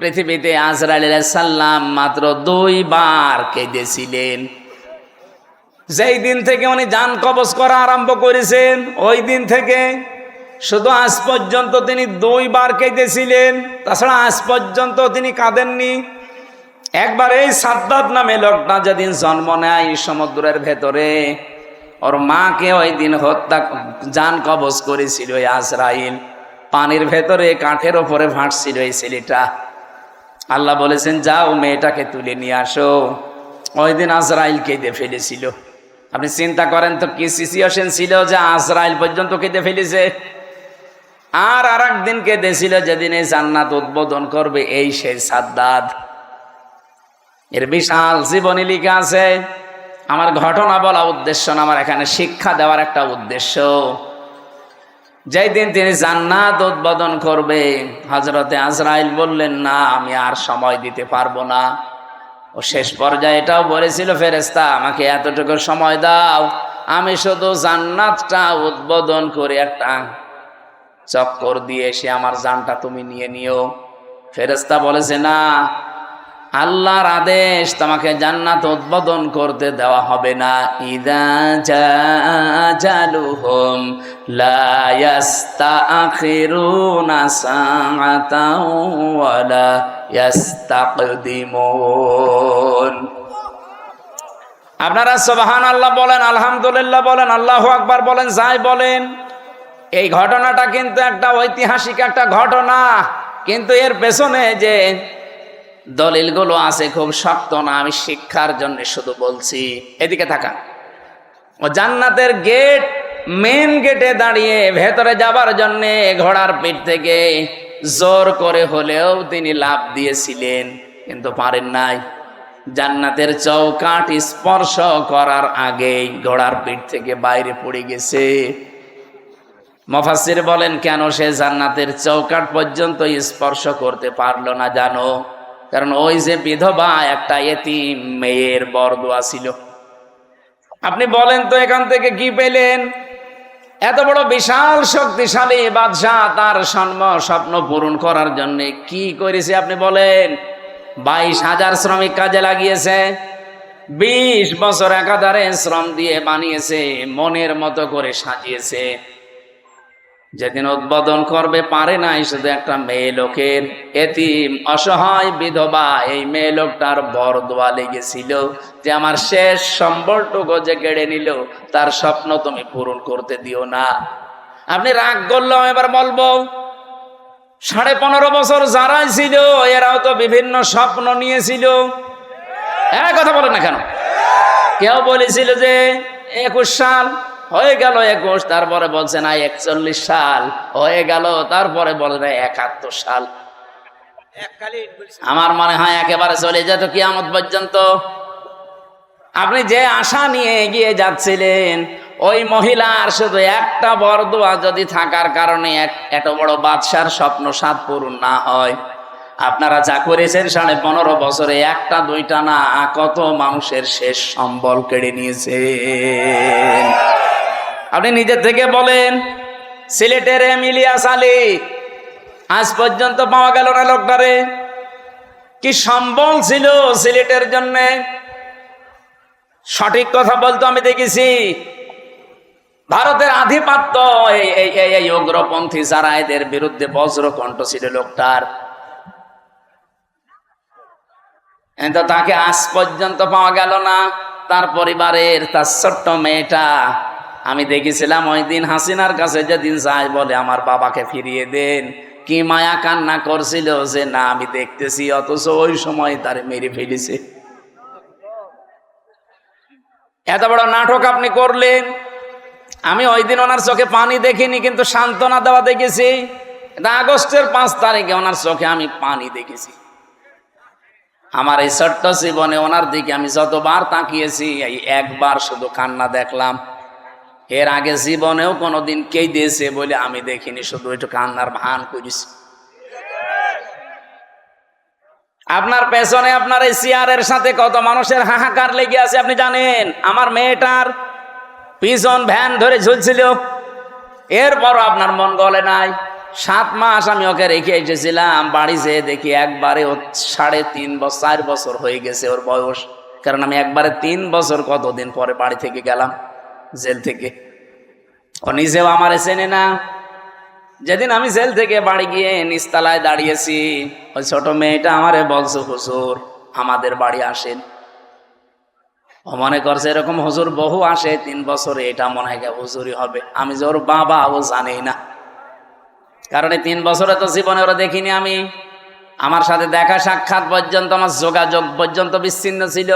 পৃথিবীতে আজরাইল আলাইহিস সালাম মাত্র 2 বার কেঁদেছিলেন। যেই দিন থেকে উনি জান কবজ করা আরম্ভ করেছেন ওই দিন থেকে শুধু আজ পর্যন্ত তিনি 2 বার কেঁদেছিলেন, তাছাড়া আজ পর্যন্ত তিনি কাঁদেননি। একবার এই সাদ্দাদ নামে লোকটা যেদিন জন্ম নেয় সমুদ্রের ভেতরে, ওর মাকে ওই দিন হত্যা জান কবজ করেছিল ওই আজরাইল। পানির ভেতরে কাঠের ওপরে ভাসছিল এই ছেলেটা। আল্লাহ বলেছেন যাও মেয়েটাকে তুলে নিয়ে আসো। ওই দিন আজরাইল কেঁদে ফেলেছিল। আপনি চিন্তা করেন তো কি সিচুয়েশন ছিল যে আজরাইল পর্যন্ত কেঁদে ফেলেছে। আর একদিন কেঁদেছিল যেদিন এই জান্নাত উদ্বোধন করবে এই সেই সাদ্দাদ। এর বিশাল জীবনী লিখা আছে। আমার ঘটনা বলা উদ্দেশ্য না, আমার এখানে শিক্ষা দেওয়ার একটা উদ্দেশ্য। যেই দিন তিনি জান্নাত উদ্বোধন করবে, হযরতে আজরাইল বললেন না আমি আর সময় দিতে পারবো না। ও শেষ পর্যায়ে এটাও বলেছিল ফেরেশতা আমাকে এতটুকু সময় দাও, আমি শুধু জান্নাতটা উদ্বোধন করে একটা চক্কর দিয়ে এসে আমার জানটা তুমি নিয়ে নিও। ফেরেশতা বলেছে না, আল্লাহর আদেশ তোমাকে জান্নাত উদ্বোধন করতে দেওয়া হবে না। ইযা জাজালুহুম লা ইস্তাখিরুনা সাআতাও ওয়া লা ইস্তাকদিমুন। আপনারা সুবহানাল্লাহ বলেন, আলহামদুলিল্লাহ বলেন, আল্লাহু আকবার বলেন, যাই বলেন। এই ঘটনাটা কিন্তু একটা ঐতিহাসিক একটা ঘটনা, কিন্তু এর পেছনে যে দলিলগুলো আছে খুব শক্ত না। আমি শিক্ষার জন্য শুধু বলছি। এদিকে থাকা ও জান্নাতের গেট, মেন গেটে দাঁড়িয়ে ভেতরে যাবার জন্য ঘোড়ার পিঠ থেকে জোর করে হলেও তিনি লাফ দিয়েছিলেন, কিন্তু পারেন নাই। জান্নাতের চৌকাঠ স্পর্শ করার আগেই ঘোড়ার পিঠ থেকে বাইরে পড়ে গেছে। মুফাসসির বলেন কেন সে জান্নাতের চৌকাঠ পর্যন্ত স্পর্শ করতে পারলো না জানো? কারণ ওই যে বিধবা একটা এতিম মেয়ের বরদোয়া ছিল। আপনি বলেন তো এখান থেকে কি পেলেন? এত বড় বিশাল শক্তিশালী বাদশাহ তার স্বপ্ন পূরণ করার জন্য কি করেছে আপনি বলেন? 22,000 শ্রমিক কাজে লাগিয়েছে, 20 বছর একাধারে শ্রম দিয়ে বানিয়েছে, মনের মতো করে সাজিয়েছে। যেদিন উদ্বোধন করবে পারে নাই শুধু একটা মেয়ে লোকের, এতিম অসহায় বিধবা এই মেয়ে লোকটার বরদোয়া লেগেছিল যে আমার শেষ সম্বলটুকু যে কেড়ে নিল তার স্বপ্ন তুমি পূরণ করতে দিও না। আপনি রাগ করলাম, এবার বলবো 15.5 বছর যারাই ছিল এরাও তো বিভিন্ন স্বপ্ন নিয়েছিল। কথা বলেন না কেন? কেউ বলেছিল যে 21 সাল হয়ে গেল, 21, তারপরে বলছে না 41 সাল হয়ে গেল, তারপরে বলে না 71 সাল। আমার মনে হয় একেবারে চলে যেত কিয়ামত পর্যন্ত। আপনি যে আশা নিয়ে এগিয়ে যাচ্ছিলেন ওই মহিলার শুধু একটা বরদোয়া যদি থাকার কারণে এত বড় বাদশার স্বপ্ন সাত পূরণ না হয়, আপনারা যা করেছেন 15.5 বছরে একটা দুইটা না কত মানুষের শেষ সম্বল কেড়ে নিয়েছেন। আপনি নিজে থেকে বলেন, সিলেটের ইলিয়াস আলী আজ পর্যন্ত পাওয়া গেল না লোকটারে। কি সম্বল ছিল সিলেটের জন্য? সঠিক কথা বলতো আমি দেখেছি। ভারতের আধিপত্য এই উগ্রপন্থী যারা এদের বিরুদ্ধে বজ্রকণ্ঠ ছিল লোকটার, কিন্তু তাকে আজ পর্যন্ত পাওয়া গেল না। তার পরিবারের তার ছোট্ট মেয়েটা আমি দেখেছিলাম ওই দিন হাসিনার কাছে যেদিন যায় বলে আমার বাবাকে ফিরিয়ে দেন, কি মায়া কান্না করছিল যে না আমি দেখতেছি, অথচ ওই সময় তারে মেরে ফেলেছে। এত বড় নাটক আপনি করলেন। আমি ওই দিন ওনার চোখে পানি দেখিনি, কিন্তু সান্ত্বনা দেওয়া দেখেছি। আগস্টের 5 তারিখে ওনার চোখে আমি পানি দেখেছি। আমার এই ছোট্ট জীবনে ওনার দিকে আমি যতবার তাকিয়েছি এই একবার শুধু কান্না দেখলাম। এর আগে জীবনেও কোনোদিন কে দিয়েছে বলে আমি দেখিনি, শুধু একটু কান্নার ভান করেছি। আপনার পেছনে আপনার এই চেয়ারের সাথে কত মানুষের হাহাকার লেগে আছে আপনি জানেন? আমার মেয়েটার পিছন ভ্যান ধরে ঝুলছিল, এরপরও আপনার মন গলে নাই। 7 মাস আমি ওকে রেখে এসেছিলাম, বাড়ি যেয়ে দেখি একবারে ও 3.5 বছর 4 বছর হয়ে গেছে ওর বয়স। কারণ আমি একবারে 3 বছর কতদিন পরে বাড়ি থেকে গেলাম জেল থেকে। ও নিজেও আমারে চেনে না। যেদিন আমি জেল থেকে বাড়ি গিয়ে নিচতলায় দাঁড়িয়েছি, ওই ছোট মেয়েটা আমারে বলছে, হুজুর আমাদের বাড়ি আসেন। ও মনে করছে এরকম হুজুর বহু আসে 3 বছরে, এটা মনে হয় হুজুরই হবে। আমি যে ওর বাবা ও জানেই না, কারণ এই 3 বছরে তো জীবনে ওরা দেখিনি আমি। আমার সাথে দেখা সাক্ষাৎ পর্যন্ত, আমার যোগাযোগ পর্যন্ত বিচ্ছিন্ন ছিল।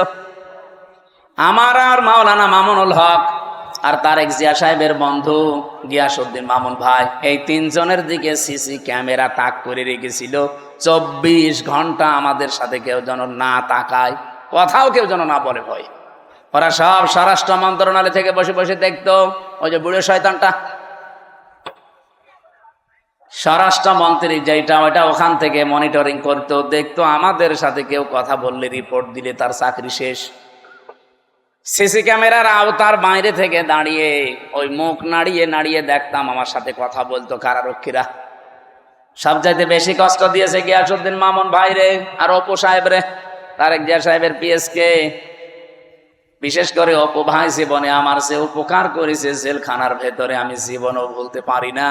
আমার আর মাওলানা মামুনুল হক আর তারেক জিয়া সাহেবের বন্ধু গিয়াসউদ্দিন মামুন ভাই, এই 3 জনের দিকে সিসি ক্যামেরা তাক করে রেখেছিল। 24 ঘন্টা আমাদের সাথে কেউ যেন না তাকায়, কথাও কেউ যেন না বলে ভয়। ওরা সব স্বরাষ্ট্র মন্ত্রণালয় থেকে বসে বসে দেখতো। ওই যে বুড়ো শয়তানটা স্বরাষ্ট্রমন্ত্রী যেটা, ওটা ওখান থেকে মনিটরিং করতো, দেখতো আমাদের সাথে কেউ কথা বললে, রিপোর্ট দিলে তার চাকরি শেষ। সিসি ক্যামেরার আওতার বাইরে থেকে দাঁড়িয়ে ওই মুখ নাড়িয়ে নাড়িয়ে দেখতাম আমার সাথে কথা বলতো কারারক্ষীরা। সবচাইতে বেশি কষ্ট দিয়েছে গিয়াসউদ্দিন মামুন ভাইরে আর অপু সাহেব রে, তারেক জিয়া সাহেবের পিএসকে। বিশেষ করে অপু ভাই জীবনে আমার যে উপকার করেছে জেলখানার ভেতরে, আমি জীবনও ভুলতে পারি না।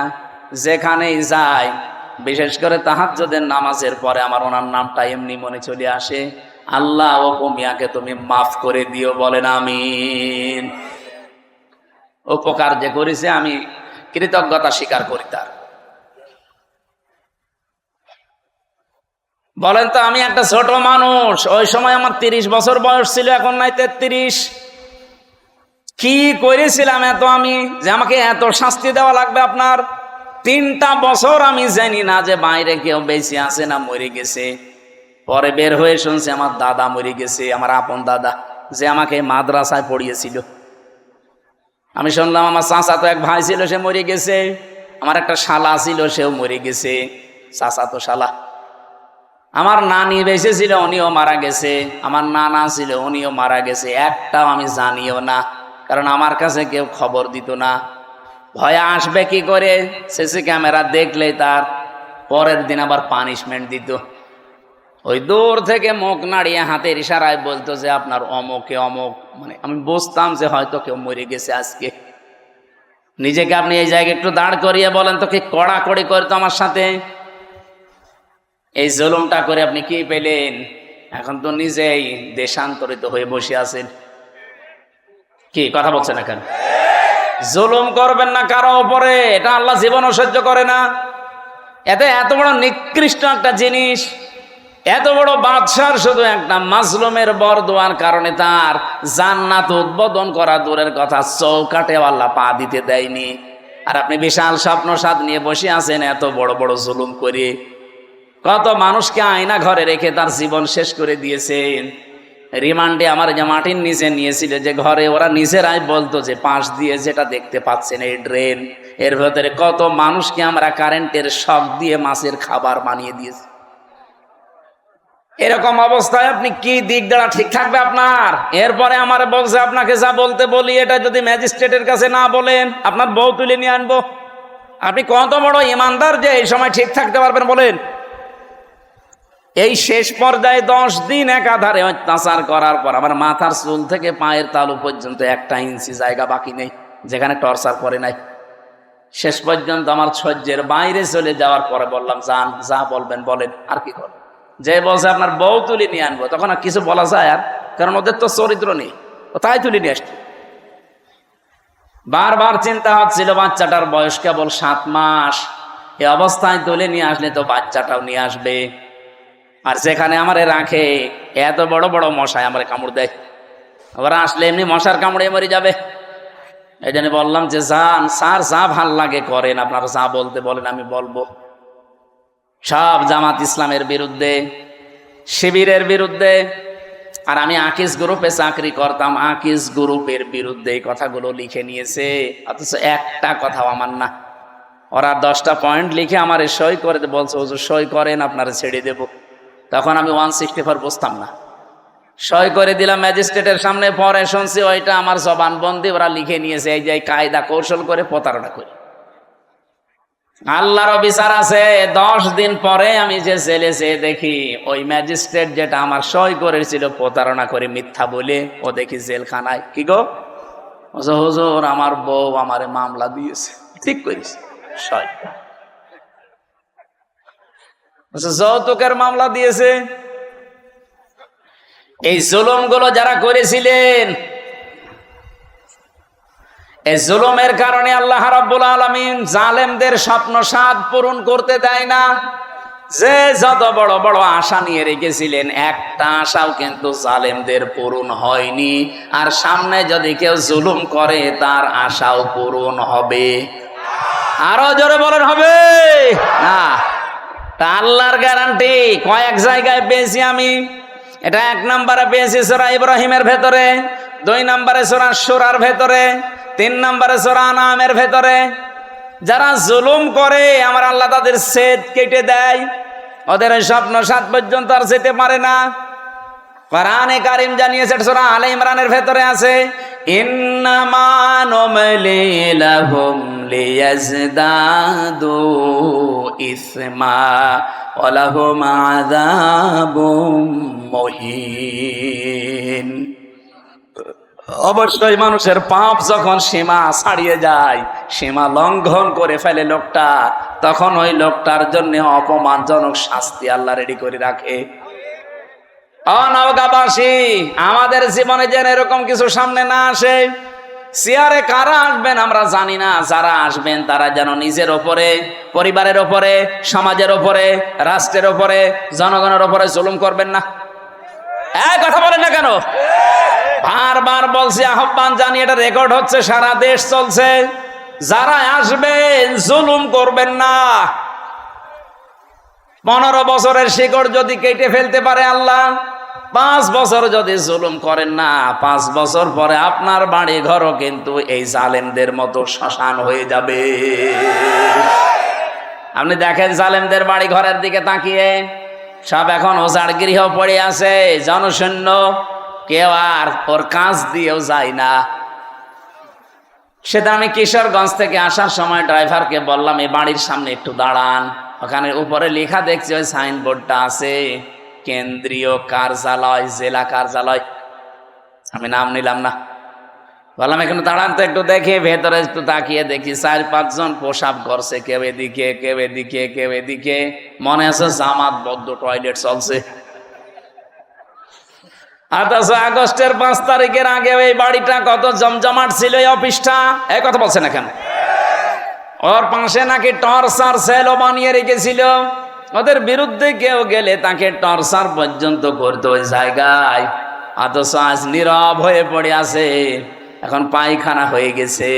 যেখানেই যাই, বিশেষ করে তাহাজ্জুদের নামাজের পরে আমার ওনার নামটা এমনি মনে চলে আসে, আল্লাহ অপু মিয়াকে তুমি মাফ করে দিও, বলেন আমিন। উপকার যে করেছে আমি কৃতজ্ঞতা স্বীকার করি তার। বলেন তো, আমি একটা ছোট মানুষ, ওই সময় আমার 30 বছর বয়স ছিল, এখন নাই 33। কি করেছিলাম এত আমি, যে আমাকে এত শাস্তি দেওয়া লাগবে আপনার? 3টা বছর আমি জানি না যে বাইরে কেউ বেঁচে আছে না মরে গেছে। পরে বের হয়ে শুনছি আমার দাদা মরে গেছে, আমার আপন দাদা, যে আমাকে মাদ্রাসায় পড়িয়েছিল। আমি শুনলাম আমার চাচা তো এক ভাই ছিল, সে মরে গেছে। আমার একটা শালা ছিল, সেও মরে গেছে, চাচা তো শালা। আমার নানি বেঁচে ছিল, উনিও মারা গেছে। আমার নানা ছিল, উনিও মারা গেছে। একটাও আমি জানিও না, কারণ আমার কাছে কেউ খবর দিত না। ভয়ে আসবে কি করে? সিসি ক্যামেরা দেখলেই তার পরের দিন আবার পানিশমেন্ট দিত। ওই দূর থেকে মুখ নাড়িয়ে হাতের ইশারায় বলতো যে আপনার অমুকে অমুক, মানে আমি বুঝতাম যে হয়তো কেউ মরে গেছে আজকে। নিজেকে আপনি এই জায়গায় একটু দাঁড় করিয়ে বলেন তো, কি কড়াকড়ি করতো আমার সাথে। এই জুলুমটা করে আপনি কি পেলেন? এখন তো নিজেই দেশান্তরিত হয়ে বসে আছেন। কি কথা বলছেন এখন? জুলুম করবেন না কারো উপরে, এটা আল্লাহ জীবনও সহ্য করে না। এতে এত বড় নিকৃষ্ট একটা জিনিস, এত বড় বাদশার শুধু একটা মাজলুমের বরদোয়ার কারণে তার জান্নাত উদ্বোধন করা দূরের কথা, চৌকাটে আল্লাহ পা দিতে দেয়নি। আর আপনি বিশাল স্বপ্ন সাদ নিয়ে বসে আছেন এত বড় বড় জুলুম করে। কত মানুষকে আয়না ঘরে রেখে তার জীবন শেষ করে দিয়েছেন। রিমান্ডে আমার যে মাটির নিচে নিয়েছিল যে ঘরে, ওরা নিজেরাই বলতো যে পাশ দিয়ে যেটা দেখতে পাচ্ছেন এই ড্রেন, এর ভেতরে কত মানুষকে আমরা কারেন্টের শক দিয়ে মাছের খাবার বানিয়ে দিয়েছি। এরকম অবস্থায় আপনি কি দিক দ্বারা ঠিক থাকবে আপনার? এরপরে আমার বলছে আপনাকে যা বলতে বলি, এটা যদি ম্যাজিস্ট্রেটের কাছে না বলেন, আপনার বউ তুলে নিয়ে আনবো। আপনি কত বড় ইমানদার যে এই সময় ঠিক থাকতে পারবেন বলেন? এই শেষ পর্যায়ে 10 দিন একাধারে অত্যাচার করার পর আমার মাথার চুল থেকে পায়ের তালু পর্যন্ত 1 ইঞ্চি জায়গা বাকি নেই যেখানে টর্চার করে নাই। শেষ পর্যন্ত আমার সহ্যের বাইরে চলে যাওয়ার পরে বললাম, যান, যা বলবেন বলেন, আর কি করবেন। যে বলছে আপনার বউ তুলে নিয়ে আনবো, তখন আর কিছু বলা যায়? আর কারণ ওদের তো চরিত্র নেই, ও তাই তুলে নিয়ে আসছে। বারবার চিন্তা হচ্ছিল, বাচ্চাটার বয়স কেবল 7 মাস, এই অবস্থায় তুলে নিয়ে আসলে তো বাচ্চাটাও নিয়ে আসবে। আর যেখানে আমারে রাখে এত বড় বড় মশায় আমারে কামড় দেয়, ওরা আসলে এমনি মশার কামড়ে মরে যাবে। এই জন্য বললাম যে যান স্যার, যা ভাল লাগে করেন, আপনারা যা বলতে বলেন আমি বলবো। সব জামাত ইসলামের বিরুদ্ধে, শিবিরের বিরুদ্ধে। আর আমি আকিস গ্রুপে চাকরি করতাম, আকিস গ্রুপের বিরুদ্ধে এই কথাগুলো লিখে নিয়েছে, অথচ একটা কথাও আমার না। ওরা 10টা পয়েন্ট লিখে আমার সই করে বলছে, হুজুর সই করেন, আপনারা ছেড়ে দেব। তখন আমি 164 বুঝতাম না, সই করে দিলাম ম্যাজিস্ট্রেটের সামনে। পরে শুনছি ওইটা আমার জবানবন্দি, ওরা লিখে নিয়েছে এই যে কায়দা কৌশল করে প্রতারণা করে। আল্লাহরও বিচার আছে। 10 দিন পরে আমি যে জেলে যেয়ে দেখি ওই ম্যাজিস্ট্রেট যেটা আমার সই করেছিল প্রতারণা করে মিথ্যা বলে, ও দেখি জেলখানায়। কি গো? হুজুর আমার বউ আমারে মামলা দিয়েছে। ঠিক করেছে, সই। যৌতুকের মামলা দিয়েছে। এই জুলুম গুলো যারা করেছিলেন, এই জুলুমের কারণে আল্লাহ রাব্বুল আলামিন জালেমদের স্বপ্ন সাধ পূরণ করতে দেয় না। যে যত বড় বড় আশা নিয়ে রেখেছিলেন, একটা আশাও কিন্তু জালেমদের পূরণ হয়নি। আর সামনে যদি কেউ জুলুম করে তার আশাও পূরণ হবে। আরো জোরে বলেন, হবে না? তা আল্লাহর গ্যারান্টি কয়েক জায়গায় পেয়েছি আমি। এটা 1 নম্বরে পেয়েছি সূরা ইব্রাহিমের ভেতরে, 2 নম্বরে সূরা শুরার ভেতরে, 3 নম্বরে সূরা আনামের ভেতরে। যারা জুলুম করে আমার আল্লাহ তাদের সেদ কেটে দেয়, ওদের স্বপ্ন সাত পর্যন্ত আর যেতে পারে না। কোরআনে কারীম জানিয়েছে, সূরা আলে ইমরানের ভেতরে আছে, ইন্নামা নুমলি লাহুম লিয়াজদাদু ইসমা ওয়া লাহুম আযাবুম মুহিন। অবশ্যই মানুষের পাপ যখন সীমা ছাড়িয়ে যায়, সীমা লঙ্ঘন করে ফেলে লোকটা, তখন ওই লোকটার জন্য অপমানজনক শাস্তি আল্লাহ রেডি করে রাখে। নওগাঁবাসী, আমাদের জীবনে যেন এরকম কিছু সামনে না আসে। চেয়ারে কারা আসবেন আমরা জানি না, যারা আসবেন তারা যেন নিজের ওপরে, পরিবারের ওপরে, সমাজের ওপরে, রাষ্ট্রের ওপরে, জনগণের ওপরে জুলুম করবেন না। কথা বলেন না কেন? বারবার বলছি, আহ্বান জানি, এটা রেকর্ড হচ্ছে, সারা দেশ চলছে। যারা আসবেন জুলুম করবেন না। 15 বছরের শিকড় যদি কেটে ফেলতে পারে আল্লাহ, 5 বছর যদি জুলুম করেন না, 5 বছর পরে আপনার বাড়ি ঘরও কিন্তু এই জালেমদের মতো শ্মশান হয়ে যাবে। আপনি দেখেন জালেমদের বাড়ি ঘরের দিকে তাকিয়ে, সব এখন ওজাড় গৃহ পড়ে আছে, জনশূন্য, কেউ আর ওর কাজ দিয়েও যায় না। সেটা আমি কিশোরগঞ্জ থেকে আসার সময় ড্রাইভারকে বললাম, এই বাড়ির সামনে একটু দাঁড়ান, ওখানে উপরে লেখা দেখছি, ওই সাইনবোর্ডটা আছে কেন্দ্রীয় কার্যালয়, জেলা কার্যালয়। আমি নাম নিলাম না, বললাম এখানে দাঁড়ান তো একটু দেখি। ভেতরে একটু তাকিয়ে দেখি 4-5 জন প্রসাব করছে, কেউ এদিকে কেউ এদিকে কেউ এদিকে, মনে আছে জামাত বদ্ধ টয়লেট চলছে। অথচ আগস্টের 5 তারিখের আগে এই বাড়িটা কত জমজমাট ছিল, এই অফিসটা। এই কথা বলছে না কেন? ওর পাশে নাকি টর্চার সেলও বানিয়ে রেখেছিল, ওদের বিরুদ্ধে কেউ গেলে তাকে টর্চার পর্যন্ত করতো ওই জায়গায়। অথচ আজ নীরব হয়ে পড়ে আছে, এখন পায়খানা হয়ে গেছে।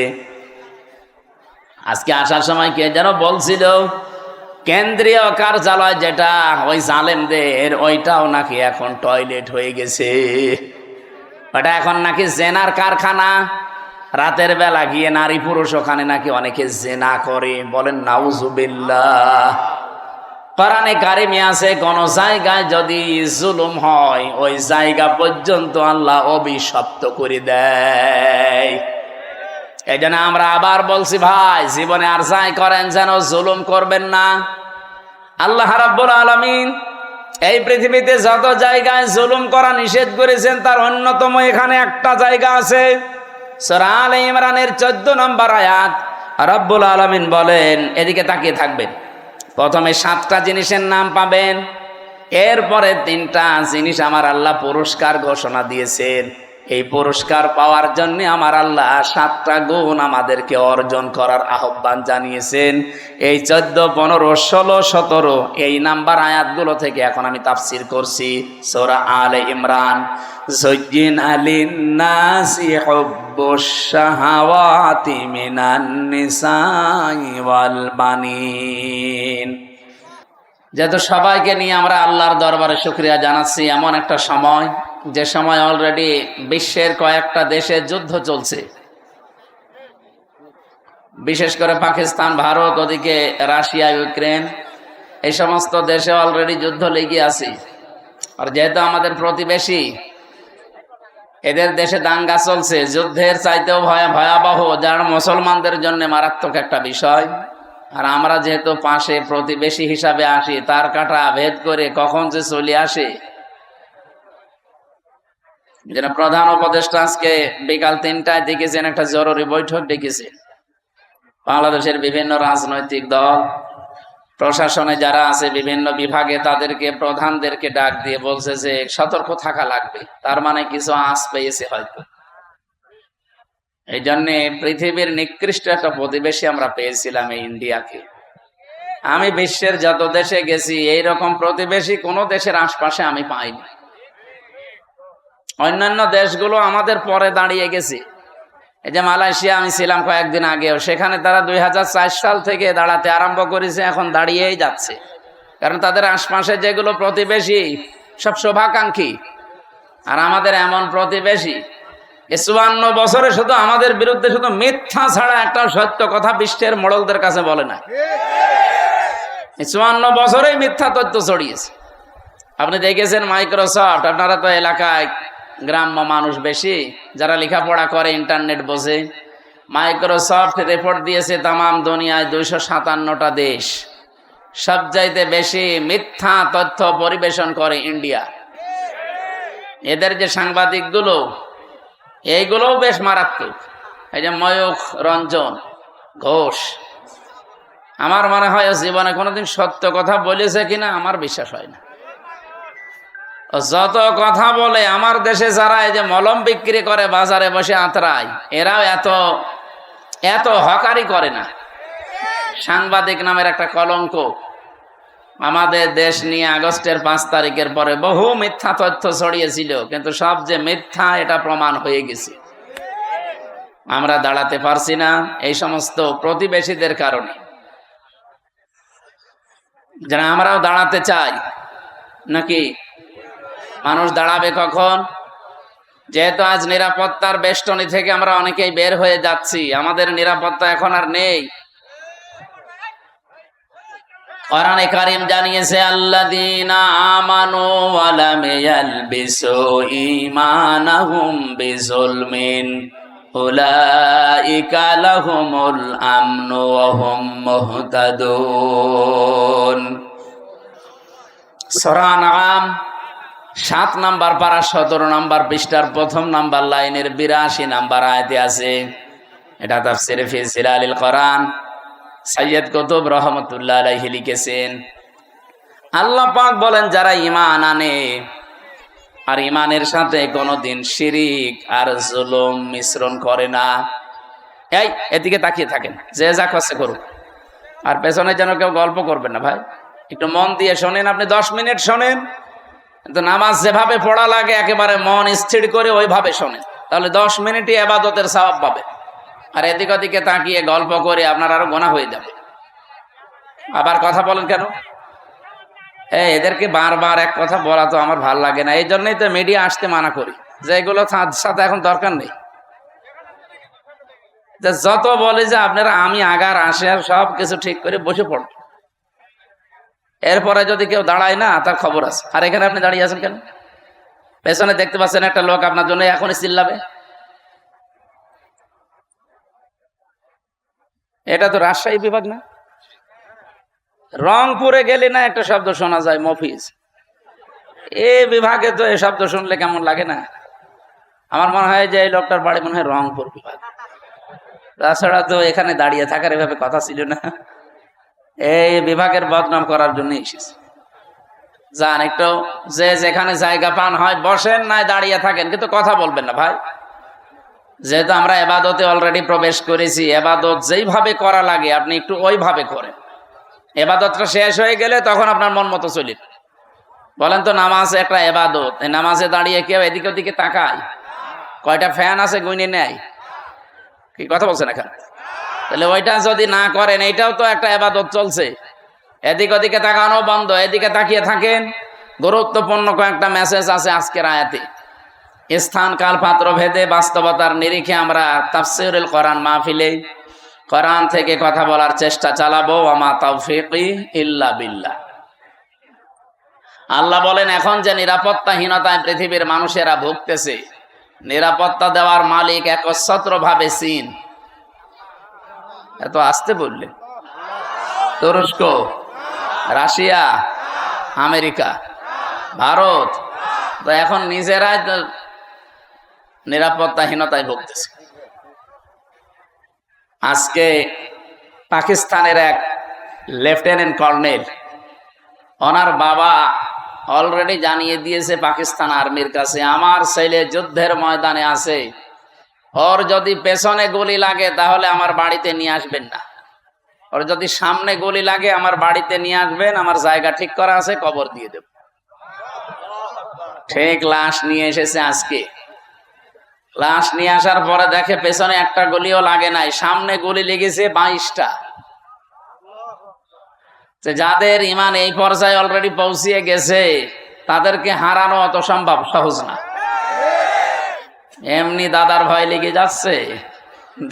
আজকে আসার সময় কে যেন বলছিল, কেন্দ্রীয় কার্যালয় যেটা ওই জালেমদের, ওইটাও নাকি এখন টয়লেট হয়ে গেছে। ওটা এখন নাকি জেনার কারখানা। রাতের বেলা গিয়ে নারী পুরুষ ওখানে নাকি অনেকে জেনা করে। বলেন নাউজুবিল্লাহ। কোরআনে কারিমে আছে, কোন জায়গায় যদি জুলুম হয় ওই জায়গা পর্যন্ত আল্লাহ অভিশপ্ত করে দেয়। এই জন্য আমরা আবার বলছি, ভাই জীবনে আর যাই করেন যেন জুলুম করবেন না। আল্লাহ রাব্বুল আলামিন এই পৃথিবীতে যত জায়গায় জুলুম করা নিষেধ করেছেন, তার অন্যতম এখানে একটা জায়গা আছে। সূরা আলে ইমরানের 14 নম্বর আয়াত, রাব্বুল আলামিন বলেন, এদিকে তাকিয়ে থাকবেন, প্রথমে 7টা জিনিসের নাম পাবেন, এরপরে 3টা জিনিস আমার আল্লাহ পুরস্কার ঘোষণা দিয়েছেন। এই পুরস্কার পাওয়ার জন্য আমার আল্লাহ 7টা গুণ আমাদেরকে অর্জন করার আহ্বান জানিয়েছেন। এই 14, 15, 16, 17 এই নাম্বার আয়াতগুলো থেকে এখন আমি তাফসীর করছি। সূরা আলে ইমরান, যুজ্জিনা লিন-নাসি হুব্বুশ শাহাওয়াতি মিনান নিসাই ওয়াল বানিন। যেহেতু সবাইকে নিয়ে আমরা আল্লাহর দরবারে শুকরিয়া জানাচ্ছি, এমন একটা সময়, যে সময় অলরেডি বিশ্বের কয়েকটা দেশে যুদ্ধ চলছে, বিশেষ করে পাকিস্তান, ভারত, ওদিকে রাশিয়া, ইউক্রেন, এই সমস্ত দেশে অলরেডি যুদ্ধ লেগে আছে। আর যেহেতু আমাদের প্রতিবেশী, এদের দেশে দাঙ্গা চলছে, যুদ্ধের চাইতেও ভয়াবহ, যারা মুসলমানদের জন্য মারাত্মক একটা বিষয়। আর আমরা যেহেতু পাশে প্রতিবেশী হিসাবে আসি, তার কাটা ভেদ করে কখন যে চলে আসে। যেন প্রধান উপদেষ্টা আজকে বিকাল 3টায় দেখেছেন একটা জরুরি বৈঠক ডেকেছে। বাংলাদেশের বিভিন্ন রাজনৈতিক দল, প্রশাসনে যারা আছে বিভিন্ন বিভাগে, তাদেরকে প্রধানদেরকে ডাক দিয়ে বলছে যে সতর্ক থাকা লাগবে। তার মানে কিছু আঁচ পেয়েছে হয়তো। এই জন্য পৃথিবীর নিকৃষ্ট একটা প্রতিবেশী আমরা পেয়েছিলাম এই ইন্ডিয়াকে। আমি বিশ্বের যত দেশে গেছি এইরকম প্রতিবেশী কোনো দেশের আশপাশে আমি পাইনি। অন্যান্য দেশগুলো আমাদের পরে দাঁড়িয়ে গেছে। এই যে মালয়েশিয়া আমি ছিলাম কয়েকদিন আগেও, সেখানে তারা 2004 সাল থেকে দাঁড়াতে আরম্ভ করেছে, এখন দাঁড়িয়েই যাচ্ছে। কারণ তাদের আশপাশে যেগুলো প্রতিবেশী সব শুভাকাঙ্ক্ষী, আর আমাদের এমন প্রতিবেশী 54 বছরে শুধু আমাদের বিরুদ্ধে শুধু মিথ্যা ছাড়া একটা সত্য কথা বিশ্বের মোড়লদের কাছে বলে না। 54 বছরেই মিথ্যা তথ্য ছড়িয়েছে। আপনি দেখেছেন মাইক্রোসফট, আপনারা তো এলাকায় গ্রাম্য মানুষ বেশি, যারা লেখাপড়া করে ইন্টারনেট বোঝে, মাইক্রোসফট রিপোর্ট দিয়েছে তামাম দুনিয়ায় 257টা দেশ সবচাইতে বেশি মিথ্যা তথ্য পরিবেশন করে ইন্ডিয়া। এদের যে সাংবাদিকগুলো, এইগুলোও বেশ মারাত্মক। এই যে ময়ূখ রঞ্জন ঘোষ, আমার মনে হয় জীবনে কোনোদিন সত্য কথা বলেছে কিনা আমার বিশ্বাস হয় না। যত কথা বলে, আমার দেশে যারা এই যে মলম বিক্রি করে বাজারে বসে আঁতরায়, এরাও এত এত হকারি করে না। সাংবাদিক নামের একটা কলঙ্ক আমাদের দেশ নিয়ে আগস্টের 5 তারিখের পরে বহু মিথ্যা তথ্য ছড়িয়েছিল, কিন্তু সব যে মিথ্যা এটা প্রমাণ হয়ে গেছে। আমরা দাঁড়াতে পারছি না এই সমস্ত প্রতিবেশীদের কারণে। যেন আমরাও দাঁড়াতে চাই নাকি? মানুষ দাঁড়াবে কখন? যেহেতু আজ নিরাপত্তার বেষ্টনী থেকে আমরা অনেকেই বের হয়ে যাচ্ছি, আমাদের নিরাপত্তা এখন আর নেই। কোরআনে কারীম জানিয়েছে, আল্লাযীনা আমানু ওয়া লাম ইয়ালবিসু ঈমানাহুম বিযুলমিন উলাইকা লাহুমুল আমনু ওয়া হুম মুহতাদুন। সূরা আনআম 7 নাম্বার পারা 17 নাম্বার পৃষ্ঠার 1ম নাম্বার লাইনের 82 নাম্বার আয়াতে আছে। এটা তাফসীরে ফি জিলালিল কোরআন সৈয়দ কুতুব রহমতুল্লাহ আলাইহি লিখেছেন। আল্লাহ পাক বলেন, যারা ঈমান আনে আর ঈমানের সাথে কোনোদিন শিরিক আর জুলুম মিশ্রণ করে না। এই এদিকে তাকিয়ে থাকেন, যে যা করছে করুক, আর পেছনে যেন কেউ গল্প করবেন না ভাই। একটু মন দিয়ে শোনেন। আপনি 10 মিনিট শোনেন, কিন্তু নামাজ যেভাবে পড়া লাগে একেবারে মন স্থির করে ওইভাবে শোনেন, তাহলে 10 মিনিটই ইবাদতের সওয়াব পাবে। আর এদিক ওদিকে তাকিয়ে গল্প করে আপনার আরো গুনাহ হয়ে যাবে। আবার কথা বলেন কেন? এদেরকে বারবার এক কথা বলা তো আমার ভাল লাগে না। এই জন্যই তো মিডিয়া আসতে মানা করি, যে এগুলো সাথে এখন দরকার নেই। যত বলে যে আপনারা আমি আগার আসে আর সব কিছু ঠিক করে বসে পড়, এরপরে যদি কেউ দাঁড়ায় না তার খবর আছে। আর এখানে আপনি দাঁড়িয়ে আছেন কেন? পেছনে দেখতে পাচ্ছেন একটা লোক আপনার জন্য এখনই চিল্লাবে। এটা তো রাজশাহী বিভাগ না? রংপুরে গেলে না একটা শব্দ শোনা যায়, মফিজ। এই বিভাগে তো এই শব্দ শুনলে কেমন লাগে না? আমার মনে হয় যে এই লোকটার বাড়ি মনে হয় রংপুর বিভাগ। তাছাড়া তো এখানে দাঁড়িয়ে থাকার এভাবে কথা ছিল না। এই বিভাগের বদনাম করার জন্য এসেছে। যান একটু, যে যেখানে জায়গা পান হয় বসেন, নাই দাঁড়িয়ে থাকেন, কিন্তু কথা বলবেন না ভাই। যেহেতু আমরা এবাদতে অলরেডি প্রবেশ করেছি, এবাদত যেইভাবে করা লাগে আপনি একটু ওইভাবে করেন। এবাদতটা শেষ হয়ে গেলে তখন আপনার মন মতো চলে। বলেন তো, নামাজ একটা এবাদত, এই নামাজে দাঁড়িয়ে কেউ এদিকে ওদিকে তাকায়? কয়টা ফ্যান আছে গুইনে নেয়? কি কথা বলছেন এখানে? তাহলে ওইটা যদি না করেন, এইটাও তো একটা এবাদত চলছে। এদিক ওদিকে তাকানো বন্ধ, এদিকে তাকিয়ে থাকেন। গুরুত্বপূর্ণ কয়েকটা মেসেজ আছে আজকের আয়াতে। স্থান কাল পাত্র ভেদে বাস্তবতার নিরিখে আমরা তাফসীরুল কোরআন মাহফিলে কোরআন থেকে কথা বলার চেষ্টা চালাবো। ওয়া তাওফীকি ইল্লা বিল্লাহ। আল্লাহ বলেন, এখন যে নিরাপত্তাহীনতায় পৃথিবীর মানুষেরা ভুগতেছে, নিরাপত্তা দেওয়ার মালিক একচ্ছত্র ভাবে চীন। এত আসতে বললেন? তুরস্ক, রাশিয়া, আমেরিকা, ভারত। তো এখন নিজেরাই তো নিরাপত্তাহীনতায় ভুগতেছে। আজকে পাকিস্তানের এক লেফটেন্যান্ট কর্নেল, ওনার বাবা অলরেডি জানিয়ে দিয়েছে পাকিস্তান আর্মির কাছে, আমার ছেলে যুদ্ধের ময়দানে আছে, ওর যদি পেছনে গুলি লাগে তাহলে আমার বাড়িতে নিয়ে আসবেন না, ওর যদি সামনে গুলি লাগে আমার বাড়িতে নিয়ে আসবেন, আমার জায়গা ঠিক করা আছে, কবর দিয়ে দেব। ঠিক লাশ নিয়ে এসেছে আজকে। লাশ নিয়ে আসার পরে দেখে পেছনে একটা গুলিও লাগে নাই, সামনে গুলি লেগেছে 22টা। যাদের ইমান এই পর্যায়ে অলরেডি পৌঁছিয়ে গেছে তাদেরকে হারানো অত সম্ভব সহজ না। এমনি দাদার ভয় লেগে যাচ্ছে,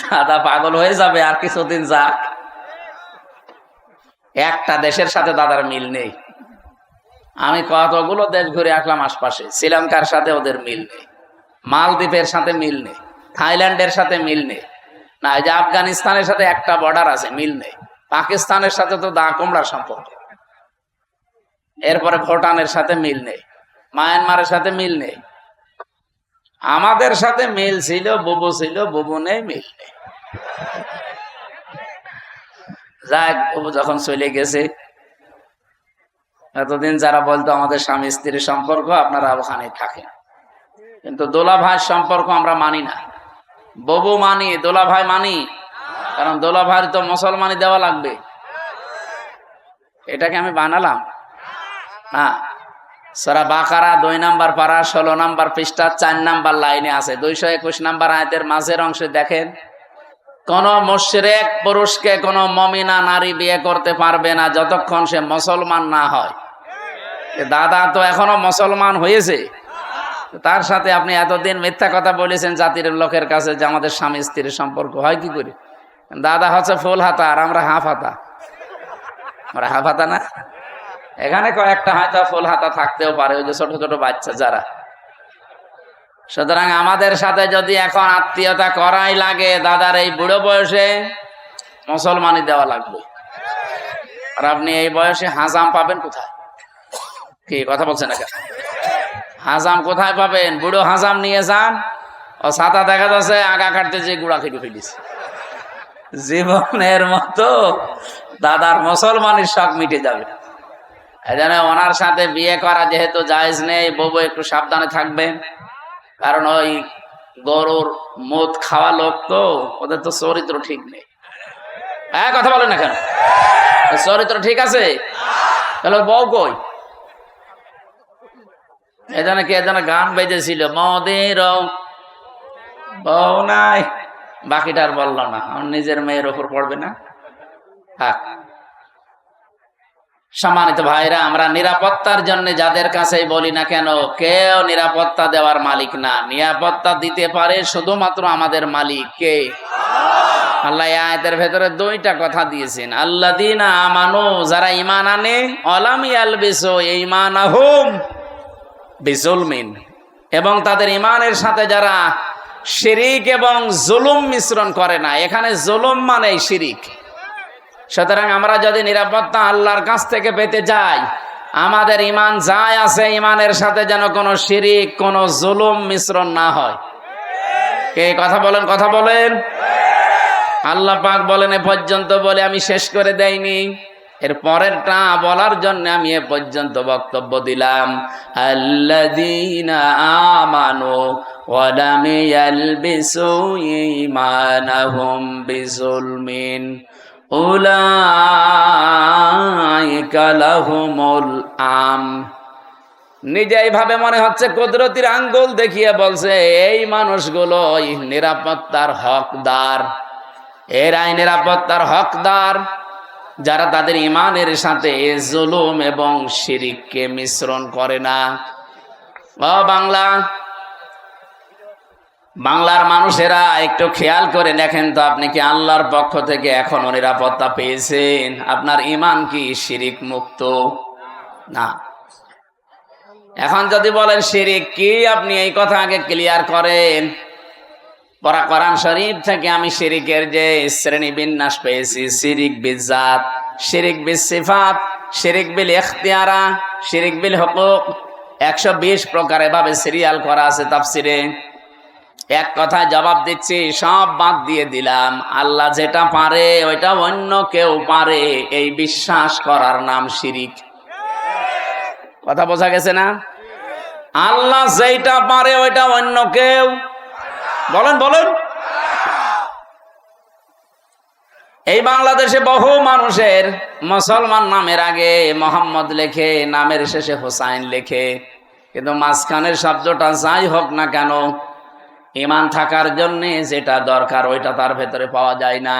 দাদা পাগল হয়ে যাবে আর কিছুদিন যাক। একটা দেশের সাথে দাদার মিল নেই। আমি কতগুলো দেশ ঘুরে আসলাম আশপাশে, শ্রীলঙ্কার সাথে ওদের মিল নেই, মালদ্বীপের সাথে মিল নেই, থাইল্যান্ডের সাথে মিল নেই, না এই যে আফগানিস্তানের সাথে একটা বর্ডার আছে, মিল নেই। পাকিস্তানের সাথে তো দা কুমড়ার সম্পর্ক, এরপরে ভুটানের সাথে মিল নেই, মায়ানমারের সাথে মিল নেই। আমাদের সাথে মিল ছিল, বুবু ছিল, বুবু নেই, মিল নেই। যাক, বুবু যখন চলে গেছে, এতদিন যারা বলতো আমাদের স্বামী স্ত্রীর সম্পর্ক আপনারা ওখানে থাকেন, কিন্তু দোলা ভাইয়ের সম্পর্ক আমরা মানি না। বুবু মানি, দোলা ভাই মানি, কারণ দোলা ভাইয়ের তো মুসলমানি দেওয়া লাগবে। এটাকে আমি বানালাম না। সূরা বাকারা 2 নম্বর পারা 16 নম্বর পৃষ্ঠা 4 নম্বর লাইনে আছে, 221 নম্বর আয়াতের মাঝের অংশে দেখেন, কোন মুশরিক পুরুষকে কোন মুমিনা নারী বিয়ে করতে পারবে না যতক্ষণ সে মুসলমান না হয়। দাদা তো এখনো মুসলমান হয়েছে, তার সাথে আপনি এতদিন মিথ্যা কথা বলেছেন জাতির লোকের কাছে যে আমাদের স্বামী স্ত্রীর সম্পর্ক হয় কি করে। দাদা হচ্ছে ফুল হাতা আর আমরা হাফ হাতা। আমরা হাফ হাতা না, এখানে কয়েকটা হয়তো ফুল হাতা থাকতেও পারে, ওই যে ছোট ছোট বাচ্চা যারা। সুতরাং আমাদের সাথে যদি এখন আত্মীয়তা করাই লাগে, দাদার এই বুড়ো বয়সে মুসলমানি দেওয়া লাগবে। আর আপনি এই বয়সে হাজাম পাবেন কোথায়? কি কথা বলছেন না? হাজাম কোথায় পাবেন? বুড়ো হাজাম নিয়ে যান, ও ছাতা দেখা যাচ্ছে আগা কাটতে যে গুড়া খেটে ফেলিস। জীবনের মতো দাদার মুসলমানের শখ মিটে যাবে। এই জন্য ওনার সাথে বিয়ে করা যেহেতু জায়েজ নেই, বউ একটু সাবধানে থাকবেন, কারণ ওই গরুর মদ খাওয়া লোক তো, ওদের তো চরিত্র ঠিক নেই। হ্যাঁ, কথা বলেন না কেন? চরিত্র ঠিক আছে, তাহলে বউ কই? এজন্য কি এজন্য গান বেজেছিল, মদের বউ নাই, বাকিটা আর বললো না, আমার নিজের মেয়ের ওপর পড়বে না। হ্যাঁ, সম্মানিত ভাইরা, আমরা নিরাপত্তার জন্য যাদের কাছেই বলি না কেন, কেউ নিরাপত্তা দেওয়ার মালিক না। নিরাপত্তা দিতে পারে শুধুমাত্র আমাদের মালিক কে? আল্লাহ আয়াতের ভেতরে 2টা কথা দিয়েছেন, আল্লাযীনা আমানু, যারা ঈমান আনে, অলাম ইয়ালবিসু ঈমানাহুম বিজুলমিন, এবং তাদের ঈমানের সাথে যারা শিরিক এবং জুলুম মিশ্রণ করে না। এখানে জুলুম মানে শিরিক। সুতরাং আমরা যদি নিরাপত্তা আল্লাহর কাছ থেকে পেতে যাই, আমাদের ঈমান যাই আছে, ঈমানের সাথে যেন কোনো শিরিক, কোনো জুলুম মিশ্রণ না হয়। কে কথা বলেন? কথা বলেন। আল্লাহ পাক বলেন, এ পর্যন্ত বলে আমি শেষ করে দেইনি, এর পরেরটা বলার জন্য আমি এ পর্যন্ত বক্তব্য দিলাম। আল্লাযীনা আমানু ওয়া লাম ইয়ালবিসু ঈমানাহুম বিজুলমিন উলাইকা লাহুমুল আম। নিজে এইভাবে মনে হচ্ছে কুদরতির আঙ্গুল দেখিয়ে বলছে, এই মানুষগুলো নিরাপত্তার হকদার। এরাই নিরাপত্তার হকদার যারা তাদের ঈমানের সাথে জুলুম এবং শিরিককে মিশ্রণ করে না। ও বাংলার মানুষেরা একটু খেয়াল করে দেখেন তো, আপনি কি আল্লাহর পক্ষ থেকে এখনো নিরাপত্তা পেয়েছেন? আপনার ঈমান কি শিরিক মুক্ত? না। এখন যদি বলেন শিরিক কি, আপনি এই কথা আগে ক্লিয়ার করেন। কোরআন শরীফ থেকে আমি শিরিকের যে শ্রেণী বিন্যাস পেয়েছি, শিরিক বিজাত, শিরিক বিল সিফাত, শিরিক বিল ইখতিয়ারা, শিরিক বিল হুকুক, 120 প্রকার এভাবে সিরিয়াল করা আছে তাফসিরে। এক কথায় জবাব দিচ্ছি, সব বাদ দিয়ে দিলাম। আল্লাহ যেটা পারে ওইটা অন্য কেউ পারে, এই বিশ্বাস করার নাম শিরিক। কথা বোঝা গেছে না? আল্লাহ যেটা পারে ওইটা অন্য কেউ, বলেন বলেন। এই বাংলাদেশে বহু মানুষের মুসলমান নামের আগে মোহাম্মদ লেখে, নামের শেষে হোসাইন লেখে, কিন্তু মাঝখানের শব্দটা যাই হোক না কেন, ঈমান থাকার জন্য যেটা দরকার ওইটা তার ভেতরে পাওয়া যায় না।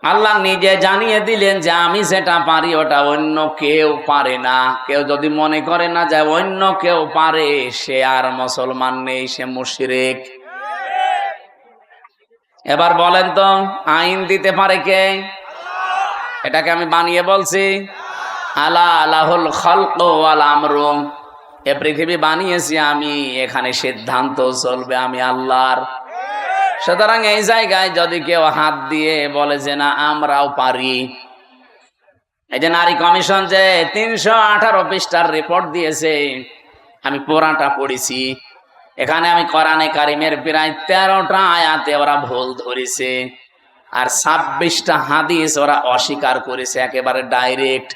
আল্লাহ নিজে জানিয়ে দিলেন যে আমি যেটা পারি ওটা অন্য কেউ পারে না। কেউ যদি মনে করে না যে অন্য কেউ পারে, সে আর মুসলমান নেই, সে মুশরিক। এবার বলেন তো, আইন দিতে পারে কে? এটাকে আমি বানিয়ে বলছি? আলা আলাহুল খালক ওয়াল আমরু, এ পৃথিবী বানিয়েছি আমি, এখানে সিদ্ধান্ত চলবে আমি আল্লাহর। সুতরাং এই জায়গায় যদি কেউ হাত দিয়ে বলে যে না আমরাও পারি, এই যে নারী কমিশন যে 318 পৃষ্ঠার রিপোর্ট দিয়েছে, আমি পুরাটা পড়েছি। এখানে আমি কোরআনে কারিমের প্রায় 13টা আয়াতে ওরা ভুল ধরেছে, আর 26টা হাদিস ওরা অস্বীকার করেছে একেবারে ডাইরেক্ট।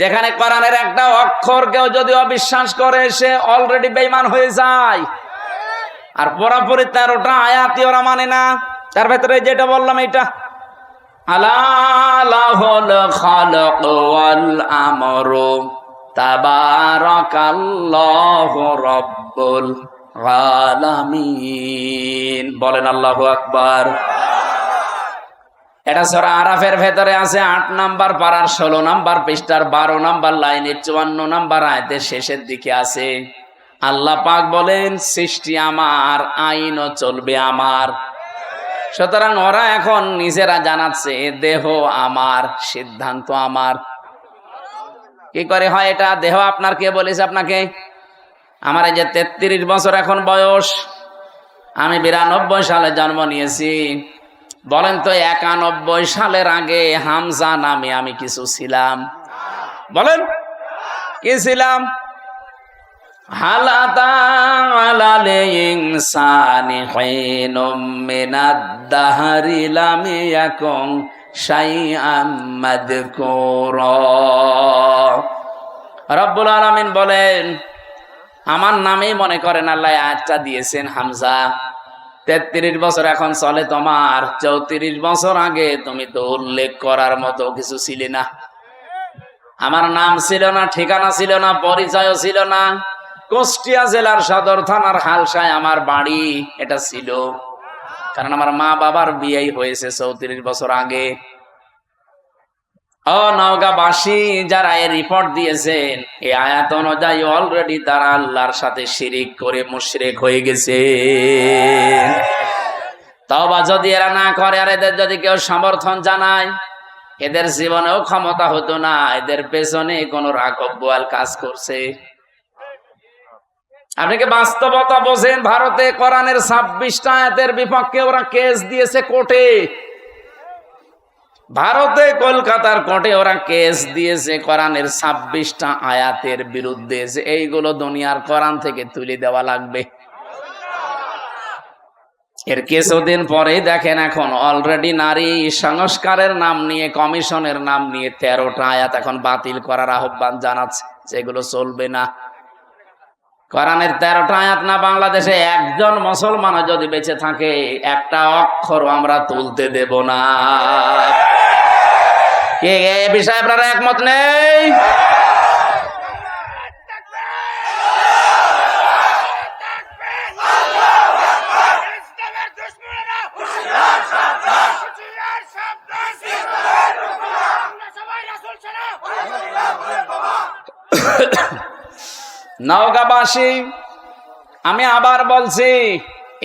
যেখানে কোরআনের একটা অক্ষর কেউ যদি অবিশ্বাস করে, সে অলরেডি বেঈমান হয়ে যায়। আর পুরোপুরি 13টা আয়াতই ওরা মানে না। তার ভেতরে যেটা বললাম এটা, আলা লাহুল খালাক ওয়াল আমরু তাবারাকাল্লাহু রাব্বুল আলামিন। বলেন আল্লাহু আকবার। এটা সূরা আরাফের ভেতরে আছে, 8 নাম্বার পারার 16 নাম্বার পৃষ্ঠার 12 নাম্বার লাইনের 54 নাম্বার আয়াতের শেষের দিকে আছে। আল্লাহ পাক বলেন, সৃষ্টি আমার, আইনও চলবে আমার। সুতরাং ওরা এখন নিজেরা জানাচ্ছে দেহ আমার, সিদ্ধান্ত আমার। কি করে হয় এটা? দেহ আপনার কে বলেছে আপনাকে? আমার এই যে 33 বছর এখন বয়স, আমি 92 সালে জন্ম নিয়েছি। বলেন তো 91 সালের আগে হামজা নামে আমি কিছু ছিলাম? বলেন কি ছিলাম? হাল আতা আলাল ইনসানি হিনুম মিনাদ দাহরি লাম ইয়াকুন শাইআম মাযকুরা। রব্বুল আলামিন বলেন, আমার নামেই মনে করেন আল্লাহ আয়াতটা দিয়েছেন হামজা। 33 বছর এখন চলে তোমার, 34 বছর আগে তুমি তো উল্লেখ করার মতো কিছু ছিলে না। আমার নাম ছিল না, ঠিকানা ছিল না, পরিচয়ও ছিল না। কুষ্টিয়া জেলার সদর থানার হালসায় আমার বাড়ি, এটা ছিল। কারণ আমার মা বাবার বিয়েই হয়েছে 34 বছর আগে। ও নওগাঁবাসী যারা এই রিপোর্ট দিয়েছেন, এই আয়াত অনুযায়ী অলরেডি তারা আল্লাহর সাথে শিরিক করে মুশরিক হয়ে গেছে। তওবা যদি এরা না করে, আর এদের যদি কেউ সমর্থন জানায়, এদের জীবনেও ক্ষমতা হতো না। এদের পেছনে কোন রাঘব বোয়াল কাজ করছে। আপনি কি বাস্তবতা বোঝেন? ভারতে কোরআনের 26টা আয়াতের বিপক্ষে ওরা কেস দিয়েছে কোর্টে। ভারতে কলকাতার কোর্টে ওরা কেস দিয়েছে কোরআনের 26টা আয়াতের বিরুদ্ধে, যে এইগুলো দুনিয়ার কোরআন থেকে তুলে দেওয়া লাগবে। এর কিছুদিন পরেই দেখেন এখন অলরেডি নারী সংস্কারের নাম নিয়ে, কমিশনের নাম নিয়ে 13টা আয়াত এখন বাতিল করার আহ্বান জানাচ্ছে, যেগুলো চলবে না। কোরআনের 13টা আয়াত না বাংলাদেশে একজন মুসলমান যদি বেঁচে থাকে, একটা অক্ষর আমরা তুলতে দেব না। কে এই বিষয়ে আপনারা একমত নেই? নওগাঁবাসী, আমি আবার বলছি,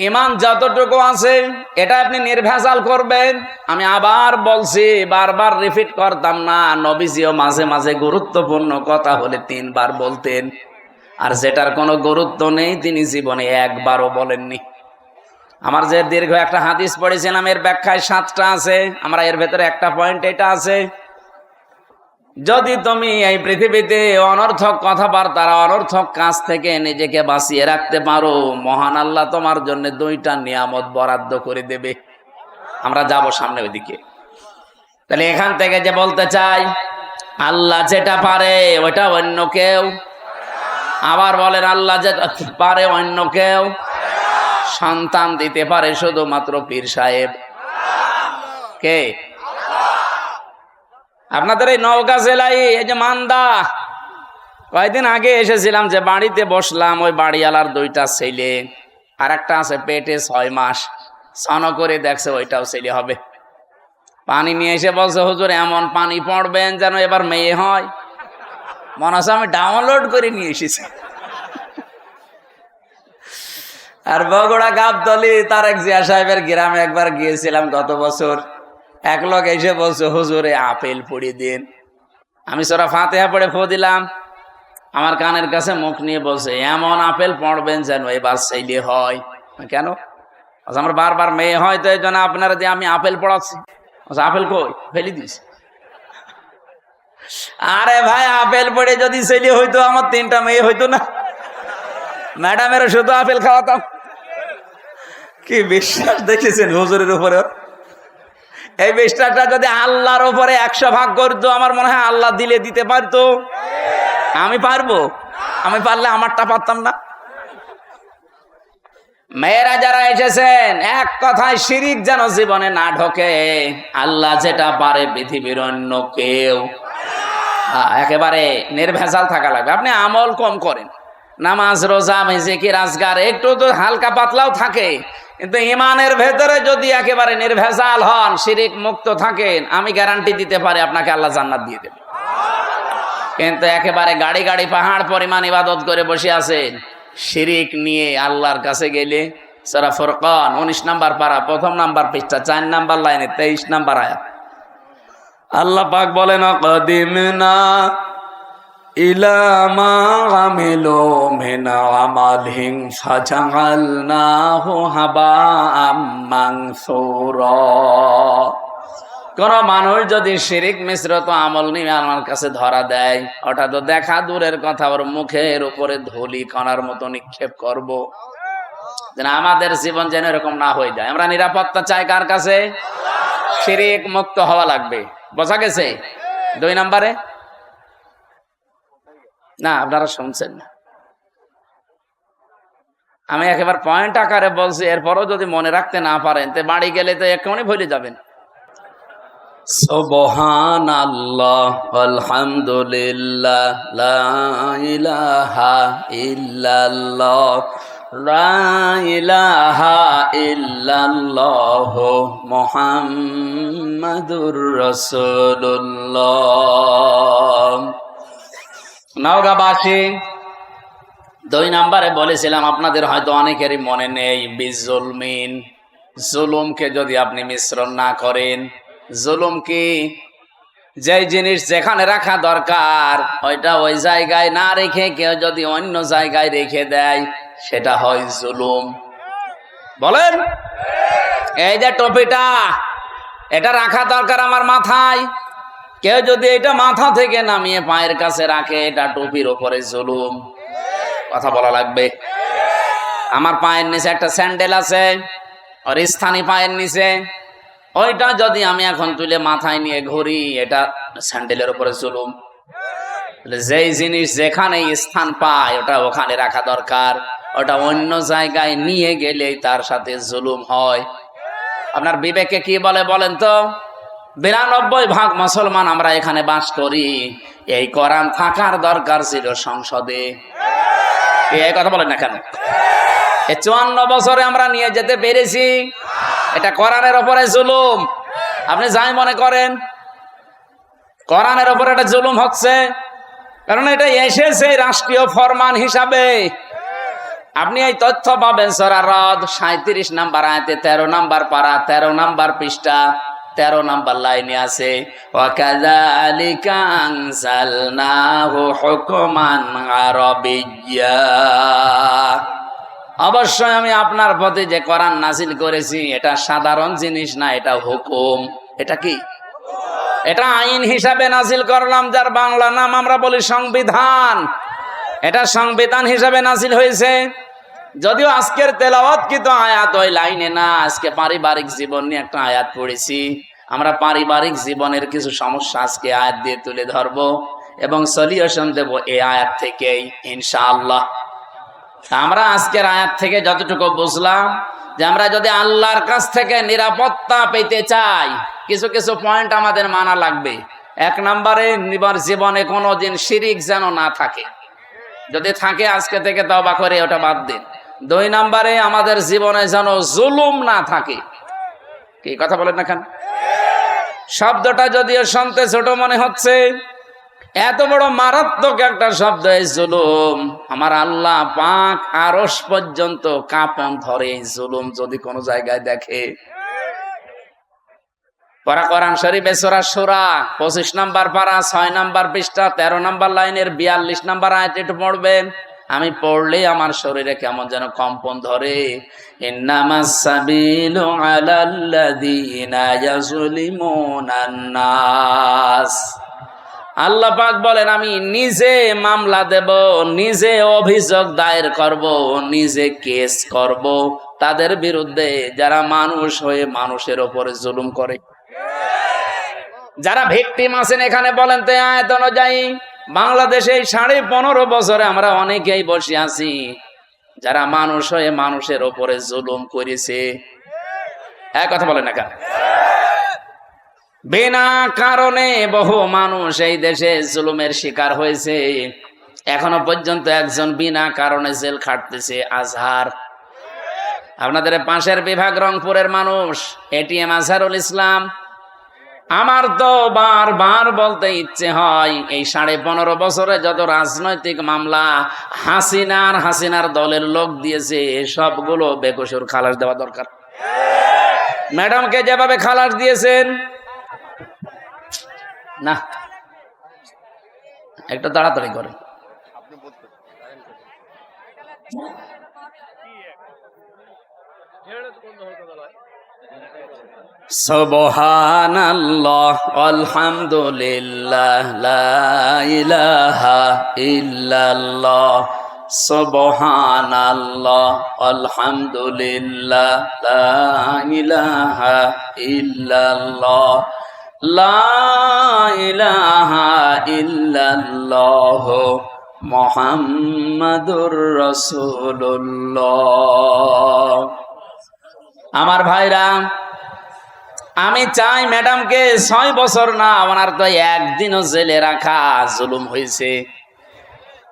ঈমান যতটুকু আছে এটা আপনি নির্ভেজাল করবেন। আমি আবার বলছি, বারবার রিপিট করতাম না। নবীজিও মাঝে মাঝে গুরুত্বপূর্ণ কথা হলে 3 বার বলতেন, আর যেটার কোনো গুরুত্ব নেই তিনি জীবনে একবারও বলেননি। আমার যে দীর্ঘ একটা হাদিস পড়েছিলাম, এর ব্যাখ্যায় 7টা আছে, আমরা এর ভেতরে একটা পয়েন্ট এটা আছে, যদি তুমি এই পৃথিবীতে অনর্থক কথাবার্তার অনর্থক কাজ থেকে নিজেকে বাঁচিয়ে রাখতে পারো, মহান আল্লাহ তোমার জন্য 2টা নিয়ামত বরাদ্দ করে দেবে। আমরা যাব সামনে ওইদিকে। তাহলে এখান থেকে যে বলতে চাই, আল্লাহ যেটা পারে ওটা অন্য কেউ, আবার বলেন আল্লাহ যেটা পারে অন্য কেউ, সন্তান দিতে পারে শুধুমাত্র পীর সাহেব। কে? আপনাদের এই নওগাঁ জেলায় এই যে মান্দা, কয়েকদিন আগে এসেছিলাম, যে বাড়িতে বসলাম, ওই বাড়িওয়ালার 2টা ছেলে, আর একটা আছে পেটে 6 মাস, স্নান করে দেখছে ওইটাও ছেলে হবে। পানি নিয়ে এসে বলছে, হুজুর এমন পানি পড়বেন যেন এবার মেয়ে হয়। মনে হচ্ছে আমি ডাউনলোড করে নিয়ে এসেছি। আর বগুড়া গাবতলী তারেক জিয়া সাহেবের গ্রামে একবার গিয়েছিলাম গত বছর, এক লোক এসে বলছে, হুজুরে আপেল পড়ে দিন। আমি সূরা ফাতিহা পড়ে ফু দিলাম, আমার কানের কাছে মুখ নিয়ে বলছে, এমন আপেল পড়বেন যেন এবার ছেলে হয়। কেন? আমার বারবার মেয়ে হয়, তো এই জন্য আপনারা দিয়ে আমি আপেল পড়াচ্ছি। আপেল কই? ফেলে দিস। আরে ভাই, আপেল পড়ে যদি ছেলে হইতো আমার 3টা মেয়ে হইতো না? ম্যাডামের শুধু আপেল খাওয়াতাম। কি বিশ্বাস দেখেছেন হুজুরের উপরে? এই বিশ্বাসটা যদি আল্লাহর উপরে 100 ভাগ করতো, আমার মনে হয় আল্লাহ দিলে দিতে পারতো। আমি পারবো? আমি পারলে আমারটা পারতাম না? মেয়েরা যারা এসেছেন, এক কথায় শিরিক যেন জীবনে না ঢোকে। আল্লাহ যেটা পারে পৃথিবীর অন্য কেউ। একেবারে নির্ভেজাল থাকা লাগবে। আপনি আমল কম করেন, নামাজ রোজা জিকির আজগার একটু তো হালকা পাতলাও থাকে, কিন্তু ইমানের ভেতরে যদি একেবারে নির্ভেজাল হন, শিরিক মুক্ত থাকেন, আমি গ্যারান্টি দিতে পারি আপনাকে আল্লাহ জান্নাত দিয়ে দেবে। কিন্তু একেবারে গাড়ি গাড়ি পাহাড় পরিমাণ ইবাদত করে বসে আছেন, শিরিক নিয়ে আল্লাহর কাছে গেলে, সূরা ফুরকান 19 নম্বর পারা 1ম নাম্বার পৃষ্ঠা 4 নাম্বার লাইনে 23 নাম্বার আয়াত, আল্লাহ পাক বলেন, কাদিমনা ইলা মা আমিলু মিন আমালিন ফাজাআলনাহু হাবাআম মানসুরা। কোন মানুষ যদি শিরিক মিশ্রিত আমল নিয়ে আমার কাছে ধরা দেয়, ওটা তো দেখা দূরের কথা, ওর মুখের উপরে ধুলি কণার মতো নিক্ষেপ করব। যেন আমাদের জীবন যেন এরকম না হয়ে যায়। আমরা নিরাপত্তা চাই কার কাছে? শিরিক মুক্ত হওয়া লাগবে। বোঝা গেছে? 2 নম্বরে না, আপনারা শুনছেন না, আমি একেবারে পয়েন্ট আকারে বলছি। এরপরও যদি মনে রাখতে না পারেন, তো বাড়ি গেলে তো এক্ষুনি ভুলে যাবেন। সুবহানাল্লাহ আলহামদুলিল্লাহ লা ইলাহা ইল্লাল্লাহ লা ইলাহা ইল্লাল্লাহ মুহাম্মাদুর রাসূলুল্লাহ। নওগাঁবাসী 2 নম্বরে বলেছিলাম, আপনাদের হয়তো অনেকেরই মনে নেই, বিজুলমিন, জুলুমকে যদি আপনি মিশ্রণ না করেন। জুলুম কি? যেই জিনিস যেখানে রাখা দরকার ওইটা ওই জায়গায় না রেখে কেউ যদি অন্য জায়গায় রেখে দেয়, সেটা হয় জুলুম। বলেন, এই যে টুপিটা, এটা রাখা দরকার আমার মাথায়, কেউ যদি এটা মাথা থেকে নামিয়ে পায়ের কাছে রাখে, এটা টুপির উপরে জুলুম। কথা বলা লাগবে। আমার পায়ের নিচে একটা স্যান্ডেল আছে, আর স্থানীয় পায়ের নিচে, ওইটা যদি আমি এখন তুলে মাথায় নিয়ে ঘুরি, এটা স্যান্ডেলের উপরে জুলুম। যেই জিনিস যেখানে স্থান পায় ওটা ওখানে রাখা দরকার, ওটা অন্য জায়গায় নিয়ে গেলেই তার সাথে জুলুম হয়। আপনার বিবেকে কি বলে বলেন তো? 92% মুসলমান আমরা এখানে বাস করি, এই কোরআন থাকার দরকার ছিল সংসদে। এই কথা বলেন না কেন? এই 54 বছরে আমরা নিয়ে যেতে পেরেছি, এটা কোরআনের উপরে জুলুম। আপনি যাই মনে করেন, কোরআনের উপরে এটা জুলুম হচ্ছে, কারণ এটা এসেছে রাষ্ট্রীয় ফরমান হিসাবে। আপনি এই তথ্য পাবেন সূরা রদ 37 নম্বর আয়াতে 13 নম্বর পারা 13 নম্বর পৃষ্ঠা 13 নম্বর লাইনে আছে, ওয়াকাযালিকা আনজালনাহু হুকমান আরাবিয়্যা। অবশ্যই আমি আপনার প্রতি যে কোরআন নাজিল করেছি এটা সাধারণ জিনিস না, এটা হুকুম। এটা কি? এটা আইন হিসাবে নাজিল করলাম, যার বাংলা নাম আমরা বলি সংবিধান। এটা সংবিধান হিসাবে নাজিল হয়েছে। যদিও আজকের তেলাওয়াত কিন্তু আয়াত ওই লাইনে না, আজকে পারিবারিক জীবন নিয়ে একটা আয়াত পড়েছি। আমরা পারিবারিক জীবনের কিছু সমস্যা আজকে আয়াত দিয়ে তুলে ধরবো এবং সলিউশন দেব এই আয়াত থেকেই ইনশাআল্লাহ। আমরা আজকের আয়াত থেকে যতটুকু বুঝলাম যে আমরা যদি আল্লাহর কাছ থেকে নিরাপত্তা পেতে চাই, কিছু কিছু পয়েন্ট আমাদের মানা লাগবে। 1 নম্বরে, জীবনে কোনোদিন শিরিক যেন না থাকে, যদি থাকে আজকে থেকে তওবা করে ওটা বাদ দিন। 2 নম্বরে, আমাদের জীবনে যেন জুলুম না থাকে। কি কথা বলেন না কেন? শব্দটা যদিও শুনতে ছোট মনে হচ্ছে, এত বড় মারাত্মক একটা শব্দ এই জুলুম। আমার আল্লাহ পাক আরশ পর্যন্ত কাঁপন ধরে এই জুলুম যদি কোনো জায়গায় দেখে। পরা কোরআন শরীফে সূরা শূরা 25 নম্বর পারা 6 নম্বর পৃষ্ঠা 13 নম্বর লাইনের 42 নম্বর আয়াত একটু পড়বেন। আমি পড়লেই আমার শরীরে কেমন যেন কম্পন ধরে। ইন্নামাস সাবিলু আলাল্লাযীনা ইয়াজলিমুনান নাস। আল্লাহ পাক বলেন, আমি নিজে মামলা দেব, নিজে অভিযোগ দায়ের করব, নিজে কেস করব তাদের বিরুদ্ধে যারা মানুষ হয়ে মানুষের উপরে জুলুম করে। যারা ভিকটিম আছেন এখানে বলেন তো আয়াত অনুযায়ী বাংলাদেশে 15.5 বছরে আমরা অনেকেই বসে আছি যারা মানুষ হয়ে মানুষের উপরে জুলুম করেছে। এক কথা বলেন না কেন? বিনা কারণে বহু মানুষ এই দেশে জুলুমের শিকার হয়েছে। এখনো পর্যন্ত একজন বিনা কারণে জেল খাটতেছে, আজহার। আপনাদের পাশের বিভাগ রংপুরের মানুষ এটিএম আজহারুল ইসলাম। আমার তো বারবার বলতে ইচ্ছে হয়, এই 15.5 বছরে যত রাজনৈতিক মামলা হাসিনার দলের লোক দিয়েছে সবগুলো বেকসুর খালাস দেওয়া দরকার। ম্যাডামকে যেভাবে খালাস দিয়েছেন, না একটু তাড়াতাড়ি করেন। সুবহানাল্লাহ আলহামদুলিল্লাহ লা ইলাহা ইল্লাল্লাহ। সুবহানাল্লাহ আলহামদুলিল্লাহ লা ইলাহা ইল্লাল্লাহ। লা ইলাহা ইল্লাল্লাহ মুহাম্মাদুর রাসূলুল্লাহ। আমার ভাইরা, আমি চাই ম্যাডামকে 6 বছর না, ওনার তো একদিনও জেলে রাখা জুলুম হয়েছে।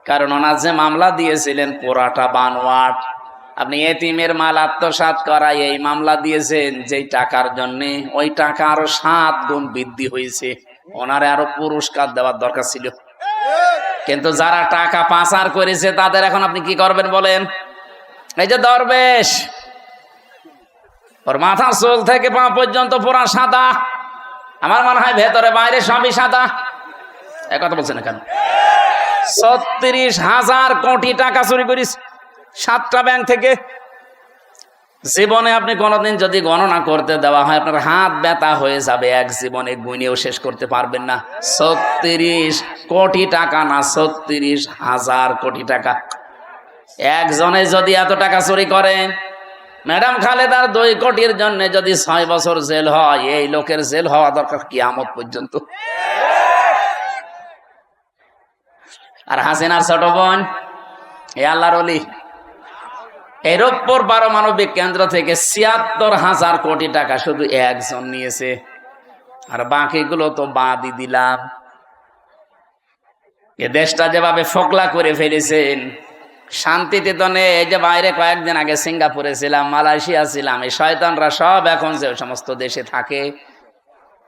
কারণ ওনার যে মামলা দিয়েছিলেন পুরাটা বানোয়াট। আপনি এতিমের মাল আত্মসাৎ করা এই মামলা দিয়েছেন যেই টাকার জন্য, ওই টাকা আরো 7 গুণ বৃদ্ধি হয়েছে। ওনারে আরো পুরস্কার দেওয়ার দরকার ছিল। কিন্তু যারা টাকা পাচার করেছে তাদের এখন আপনি কি করবেন বলেন? এই যে দরবেশ, ওর মাথা চুল থেকে পা পর্যন্ত পুরা সাদা, আমার মনে হয় ভেতরে বাইরে সবই সাদা। এক কথা বলছেন না কেন? 36,000 কোটি টাকা চুরি করিস 7টা ব্যাংক থেকে। জীবনে আপনি কোনোদিন যদি গণনা করতে দেওয়া হয় আপনার হাত ব্যথা হয়ে যাবে, এক জীবনে গুনেও শেষ করতে পারবেন না। 36 কোটি টাকা না, 36,000 কোটি টাকা। একজনে যদি এত টাকা চুরি করে, ম্যাডাম খালেদার 2 কোটির জন্য যদি 6 বছর জেল হয়, এই লোকের জেল হওয়া দরকার কিয়ামত পর্যন্ত। আর হাসিনার ছোট বোন এ আল্লাহর ওলি, এই রূপপুর পারমাণবিক কেন্দ্র থেকে 76,000 কোটি টাকা শুধু একজন নিয়েছে, আর বাকিগুলো তো বাদই দিলাম। এ দেশটা যেভাবে ফোকলা করে ফেলেছেন, শান্তিতে তো নেই। এই যে বাইরে কয়েকদিন আগে সিঙ্গাপুরে ছিলাম, মালয়েশিয়া ছিলাম, এই শয়তানরা সব এখন যে সমস্ত দেশে থাকে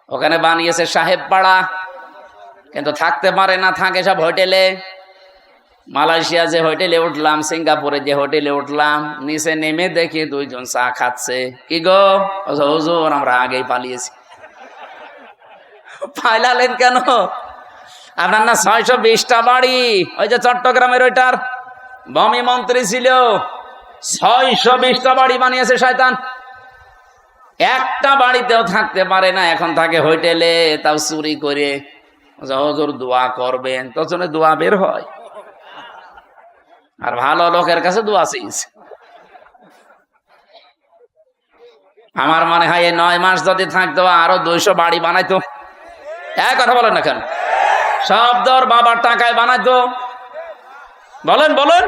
ওখানে বানিয়েছে সাহেব পাড়া, কিন্তু থাকতে পারে না, থাকে সব হোটেলে। মালয়েশিয়া যে হোটেলে উঠলাম, সিঙ্গাপুরে যে হোটেলে উঠলাম, নিচে নেমে দেখি 2 জন চা খাচ্ছে। কি গো হুজুর, আমরা আগেই পালিয়েছি। পালালেন কেন? আপনার না 620টা বাড়ি, ওই যে চট্টগ্রামের ওইটার ভূমি মন্ত্রী ছিল, 620টা বাড়ি বানিয়েছে শয়তান। একটা বাড়িতেও থাকতে পারে না, এখন থাকে হোটেলে, তাও চুরি করে। হুজুর দোয়া করবেন, তখন দোয়া বের হয়, আর ভালো লোকের কাছে দোয়া চাইছে। আমার মনে হয় এই 9 মাস যদি থাকতো আরো 200 বাড়ি বানাইতো। এক কথা বলেন না কেন? সব দর বাবার টাকায় বানাইতো। বলেন বলেন।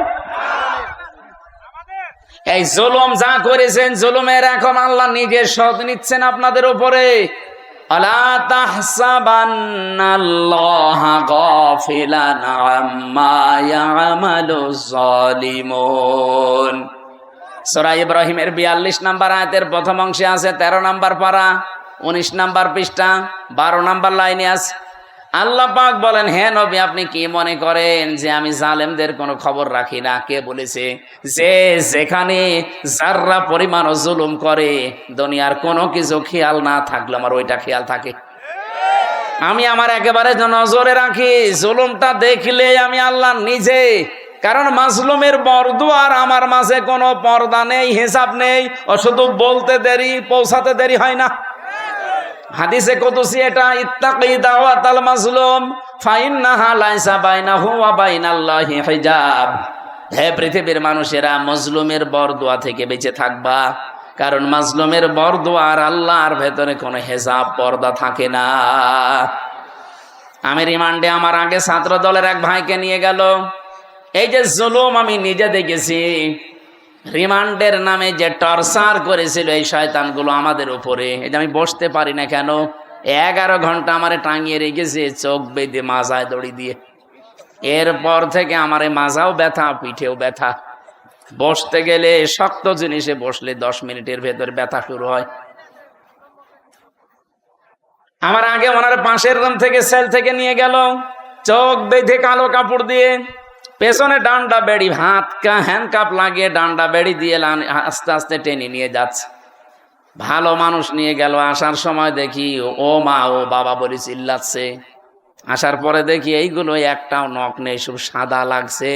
এই জুলুম যা করেছেন, জুলুমের এখন আল্লাহ নিজে শোধ নিচ্ছেন আপনাদের উপরে। আলা তাহসাবান্নাল্লাহা গাফিলান আম্মা ইয়ামালুজ জালিমুন। সূরা ইব্রাহিমের 42 নম্বর আয়াতের প্রথম অংশে আছে, 13 নম্বর পারা, 19 নম্বর পৃষ্ঠা, 12 নম্বর লাইনে আছে। আল্লাহ পাক বলেন, হে নবী, আপনি কি মনে করেন যে আমি জালেমদের কোনো খবর রাখি না? কে বলেছে? যে যেখানে যাররা পরিমাণ জুলুম করে, দুনিয়ার কোনো কিছু খেয়াল না থাকলে আমার ওইটা খেয়াল থাকে। আমি আমার একেবারে নজরে রাখি, জুলুমটা দেখলে আমি আল্লাহ নিজে। কারণ মাজলুমের বরদুয়ার আমার মাঝে কোনো পর্দা নেই, হিসাব নেই, ও শুধু বলতে দেরি, পৌঁছাতে দেরি হয় না। হাদিসে কুদসি এটা, ইত্তাকি দাওয়াতাল মাজলুম ফাইন্নাহা লাইসা বাইনাহু ওয়া বাইনাল্লাহি হিজাব। হে পৃথিবীর মানুষেরা, মাজলুমের বরদুয়া থেকে বেঁচে থাকবা, কারণ মাজলুমের বরদুয়া আর আল্লাহর ভেতরে কোনো হিজাব, পর্দা থাকে না। আমি রিমান্ডে আমার আগে ছাত্র দলের এক ভাইকে নিয়ে গেল। এই যে জুলুম আমি নিজে দেখেছি, রিমান্ডের নামে যে টর্চার করেছিল এই শয়তানগুলো আমাদের উপরে, এই যে আমি বসতে পারি না কেন, 11 ঘন্টা আমারে টাঙিয়ে রেখেছে চোখ বেঁধে মাজায় দড়ি দিয়ে। এরপর থেকে আমারে মাজাও ব্যথা, পিঠেও ব্যথা। বসতে গেলে শক্ত জিনিসে বসলে 10 মিনিটের ভেতর ব্যথা শুরু হয়। আমার আগে ওনার পাশের রুম থেকে, সেল থেকে নিয়ে গেল, চোখ বেঁধে কালো কাপড় দিয়ে, পেছনে ডান্ডা বেড়ি, হ্যান্ডকাপ লাগিয়ে ডান্ডা বেড়ি দিয়ে আস্তে আস্তে টেনে নিয়ে যাচ্ছে। ভালো মানুষ নিয়ে গেল, আসার সময় দেখি ও মা ও বাবা বলে চিল্লাচ্ছে। আসার পরে দেখি এইগুলো একটাও নখ নেই, সব সাদা লাগছে।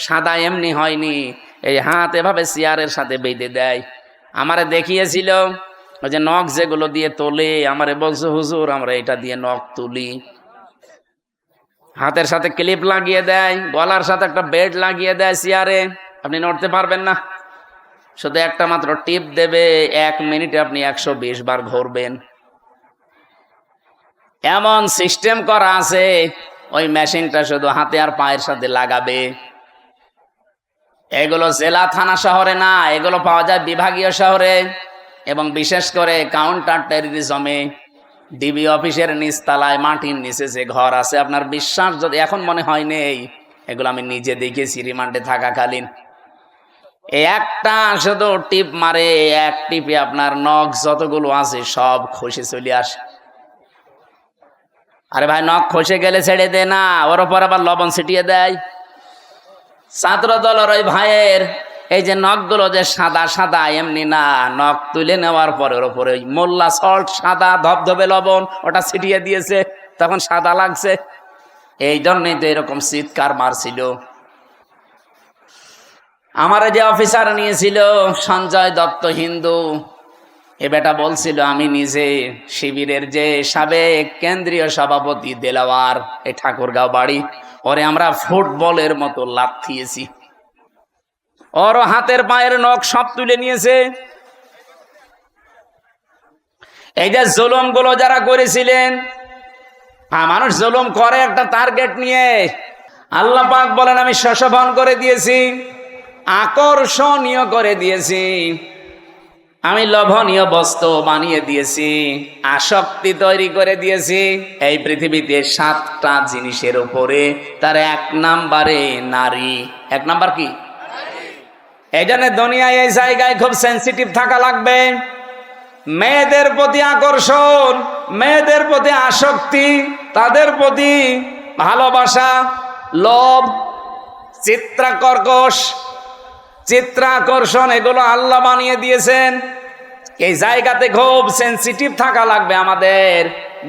সাদা এমনি হয়নি, এই হাত এভাবে চেয়ারের সাথে বেঁধে দেয়। আমারে দেখিয়েছিল ওই যে নখ যেগুলো দিয়ে তোলে, আমারে বলছে হুজুর আমরা এটা দিয়ে নখ তুলি। হাতের সাথে ক্লিপ লাগিয়ে দেয়, গলার সাথে একটা বেল্ট লাগিয়ে দেয় চেয়ারে, আপনি নড়তে পারবেন না, শুধু একটা মাত্র টিপ দেবে, 1 মিনিটে আপনি 120 বার ঘুরবেন। এমন সিস্টেম করা আছে, ওই মেশিনটা শুধু হাতে আর পায়ের সাথে লাগাবে। এগুলো জেলা থানা শহরে না, এগুলো পাওয়া যায় বিভাগীয় শহরে, এবং বিশেষ করে কাউন্টার টেররিজমে। ডিবি অফিসের নিচতলায় মাটির নিচে যে ঘর আছে, আপনার বিশ্বাস যদি এখন মনে হয় নেই, এগুলো আমি নিজে দেখেছি রিমান্ডে থাকাকালীন। একটা শুধু টিপ মারে, এক টিপে আপনার নখ যতগুলো আছে সব খসে চলে আসে। আরে ভাই, নখ খসে গেলে ছেড়ে দে না, ওর ওপর আবার লবণ ছিটিয়ে দেয়। ছাত্র দলের ওই ভাইয়ের এই যে নখগুলো যে সাদা সাদা, এমনি না, নখ তুলে নেওয়ার পরে ওর উপরে মোল্লা সল্ট, সাদা ধবধবে লবণ, ওটা ছিটিয়ে দিয়েছে, তখন সাদা লাগছে। এই জন্যই তো এরকম চিৎকার মারছিল। আমার যে অফিসার নিয়েছিল সঞ্জয় দত্ত হিন্দু, এ বেটা বলছিল আমি নিজে শিবিরের যে সাবেক কেন্দ্রীয় সভাপতি দেলাওয়ার, এই ঠাকুরগাঁও বাড়ি, ওরে আমরা ফুটবলের মতো লাথিয়েছি। ওর হাতের পায়ের নখ সব তুলে নিয়েছে। এই যে জুলুম গুলো যারা করেছিলেন, মানুষ জুলুম করে একটা টার্গেট নিয়ে। আল্লাহ পাক বলেন আমি শোষণ করে দিয়েছি, আকর্ষণীয় করে দিয়েছি, আমি লোভনীয় বস্তু বানিয়ে দিয়েছি, আসক্তি তৈরি করে দিয়েছি। এই পৃথিবীতে 7টা জিনিসের উপরে তার 1 নাম্বারে নারী। 1 নাম্বার কি? এই জন্য দুনিয়ায় এই জায়গায় খুব সেন্সিটিভ থাকা লাগবে। মেয়েদের প্রতি আকর্ষণ, মেয়েদের প্রতি আসক্তি, তাদের প্রতি ভালোবাসা, লোভ, চিত্রাকর্ষণ, এগুলো আল্লাহ বানিয়ে দিয়েছেন। এই জায়গাতে খুব সেন্সিটিভ থাকা লাগবে আমাদের।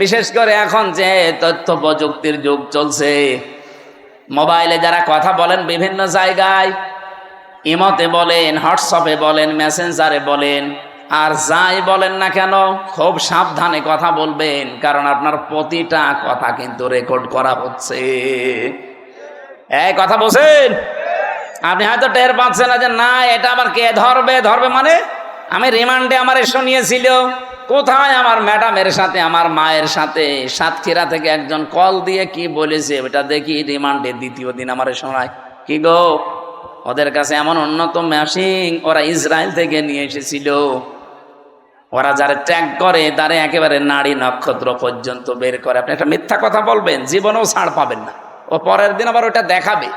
বিশেষ করে এখন যে তথ্য প্রযুক্তির যুগ চলছে, মোবাইলে যারা কথা বলেন বিভিন্ন জায়গায়, ইমতে বলেন, হোয়াটসঅ্যাপে বলেন, মেসেঞ্জারে বলেন, আর যাই বলেন না কেন খুব সাবধানে কথা বলবেন, কারণ আপনার প্রতিটা কথা কিন্তু রেকর্ড করা হচ্ছে। এই কথা বলছেন, আপনি হয়তো টের পাচ্ছেন না যে না এটা আবার কে ধরবে, ধরবে মানে আমি রিমান্ডে আমার শুনিয়েছিল, কোথায় আমার ম্যাডামের সাথে আমার মায়ের সাথে সাতক্ষীরা থেকে একজন কল দিয়ে কি বলেছে ওটা দেখি রিমান্ডে দ্বিতীয় দিন আমার শোনায়। কি গো, ওদের কাছে এমন উন্নত মেশিন ওরা ইসরায়েল থেকে নিয়ে এসেছিল, ওরা যারা ট্যাগ করে তারে একেবারে নাড়ি নক্ষত্র পর্যন্ত বের করে। আপনি একটা মিথ্যা কথা বলবেন, জীবনেও ছাড় পাবেন না, ও পরের দিন আবার ওটা দেখাবে।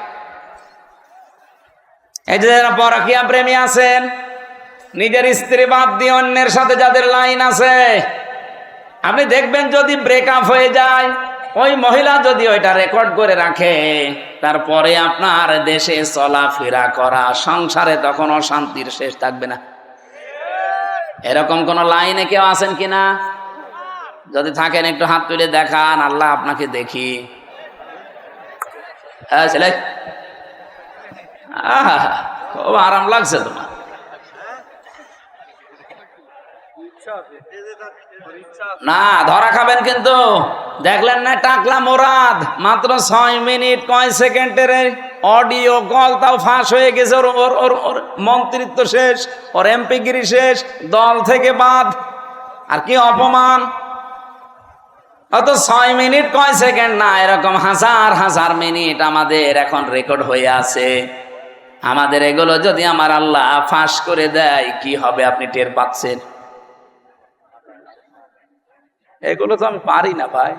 এই যে যারা পরকীয়া প্রেমী আছেন, নিজের স্ত্রী বাদ দিয়ে অন্যের সাথে যাদের লাইন আছে, আপনি দেখবেন যদি ব্রেকআপ হয়ে যায়, ওই মহিলা যদি ওইটা রেকর্ড করে রাখে, তারপরে আপনার দেশে চলাফেরা করা, সংসারে তখন অশান্তির শেষ থাকবে না। এরকম কোন লাইনে কেউ আছেন কিনা? যদি থাকেন একটু হাত তুলে দেখান, আল্লাহ আপনাকে দেখি। হ্যাঁ ছেলে, খুব আরাম লাগছে তোমার। না ধরা খাবেন কিন্তু। দেখলেন না টাকলা মোরাদ মাত্র 6 মিনিট কয় সেকেন্ডের অডিও কল, তাও ফাঁস হয়ে গেছে। ওর মন্ত্রিত্ব শেষ, ওর এমপিগিরি শেষ, দল থেকে বাদ। আর কি অপমান! অত 6 মিনিট কয় সেকেন্ড না, এরকম হাজার হাজার মিনিট আমাদের এখন রেকর্ড হয়ে আছে। আমাদের এগুলো যদি আমার আল্লাহ ফাঁস করে দেয় কি হবে আপনি টের পাচ্ছেন? এগুলো তো আমি পারি না ভাই,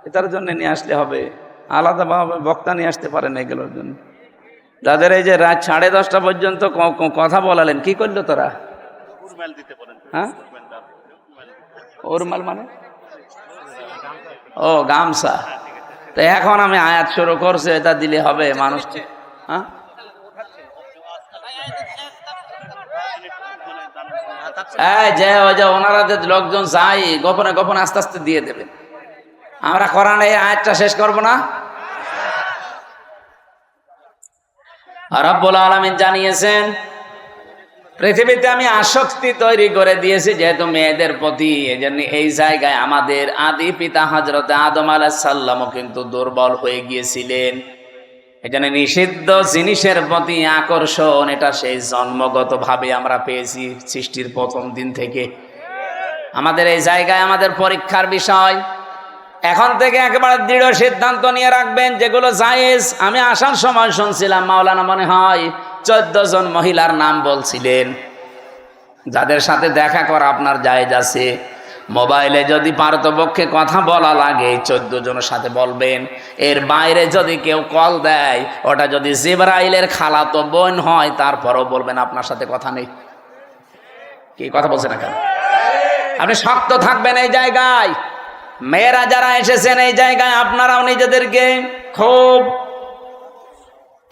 এটার জন্য নিয়ে আসলে হবে, আলাদাভাবে বক্তা নিয়ে আসতে পারেন এগুলোর জন্য। যাদের এই যে রাত 10:30 পর্যন্ত কথা বলালেন, কি করলো তোরা? হ্যাঁ, ওরমাল মানে ও গামছা। তো এখন আমি আয়াত শুরু করছে, এটা দিলে হবে মানুষ? হ্যাঁ, যে ওই যে ওনারা যে লোকজন যাই গোপনে গোপনে আস্তে আস্তে দিয়ে দেবেন। আমরা কোরআনে এই আয়াতটা শেষ করব না? রব্বুল আলামিন জানিয়েছেন পৃথিবীতে আমি আসক্তি তৈরি করে দিয়েছি যেহেতু মেয়েদের প্রতি, এজন্য এই জায়গায় আমাদের আদি পিতা হযরত আদম আলাইহিস সালামও কিন্তু দুর্বল হয়ে গিয়েছিলেন। এখানে নিষিদ্ধ জিনিসের প্রতি আকর্ষণ, এটা সেই জন্মগতভাবে আমরা পেয়েছি সৃষ্টির প্রথম দিন থেকে। আমাদের এই জায়গায় আমাদের পরীক্ষার বিষয়। এখন থেকে একেবারে দৃঢ় সিদ্ধান্ত নিয়ে রাখবেন যেগুলো জায়েজ। আমি আসার সময় শুনছিলাম মাওলানা মনে হয় 14 জন মহিলার নাম বলছিলেন যাদের সাথে দেখা করা আপনার জায়েজ আছে। মোবাইলে যদি পারতপক্ষে কথা বলা লাগে 14 জনের সাথে বলবেন। এর বাইরে যদি কেউ কল দেয়, ওটা যদি জিবরাইলের খালাতো বোন হয়, তারপরও বলবেন আপনার সাথে কথা নেই। কি কথা বলছেন না কেন? আপনি শক্ত থাকবেন এই জায়গায়। মেয়েরা যারা এসেছেন এই জায়গায় আপনারাও নিজেদেরকে খুব,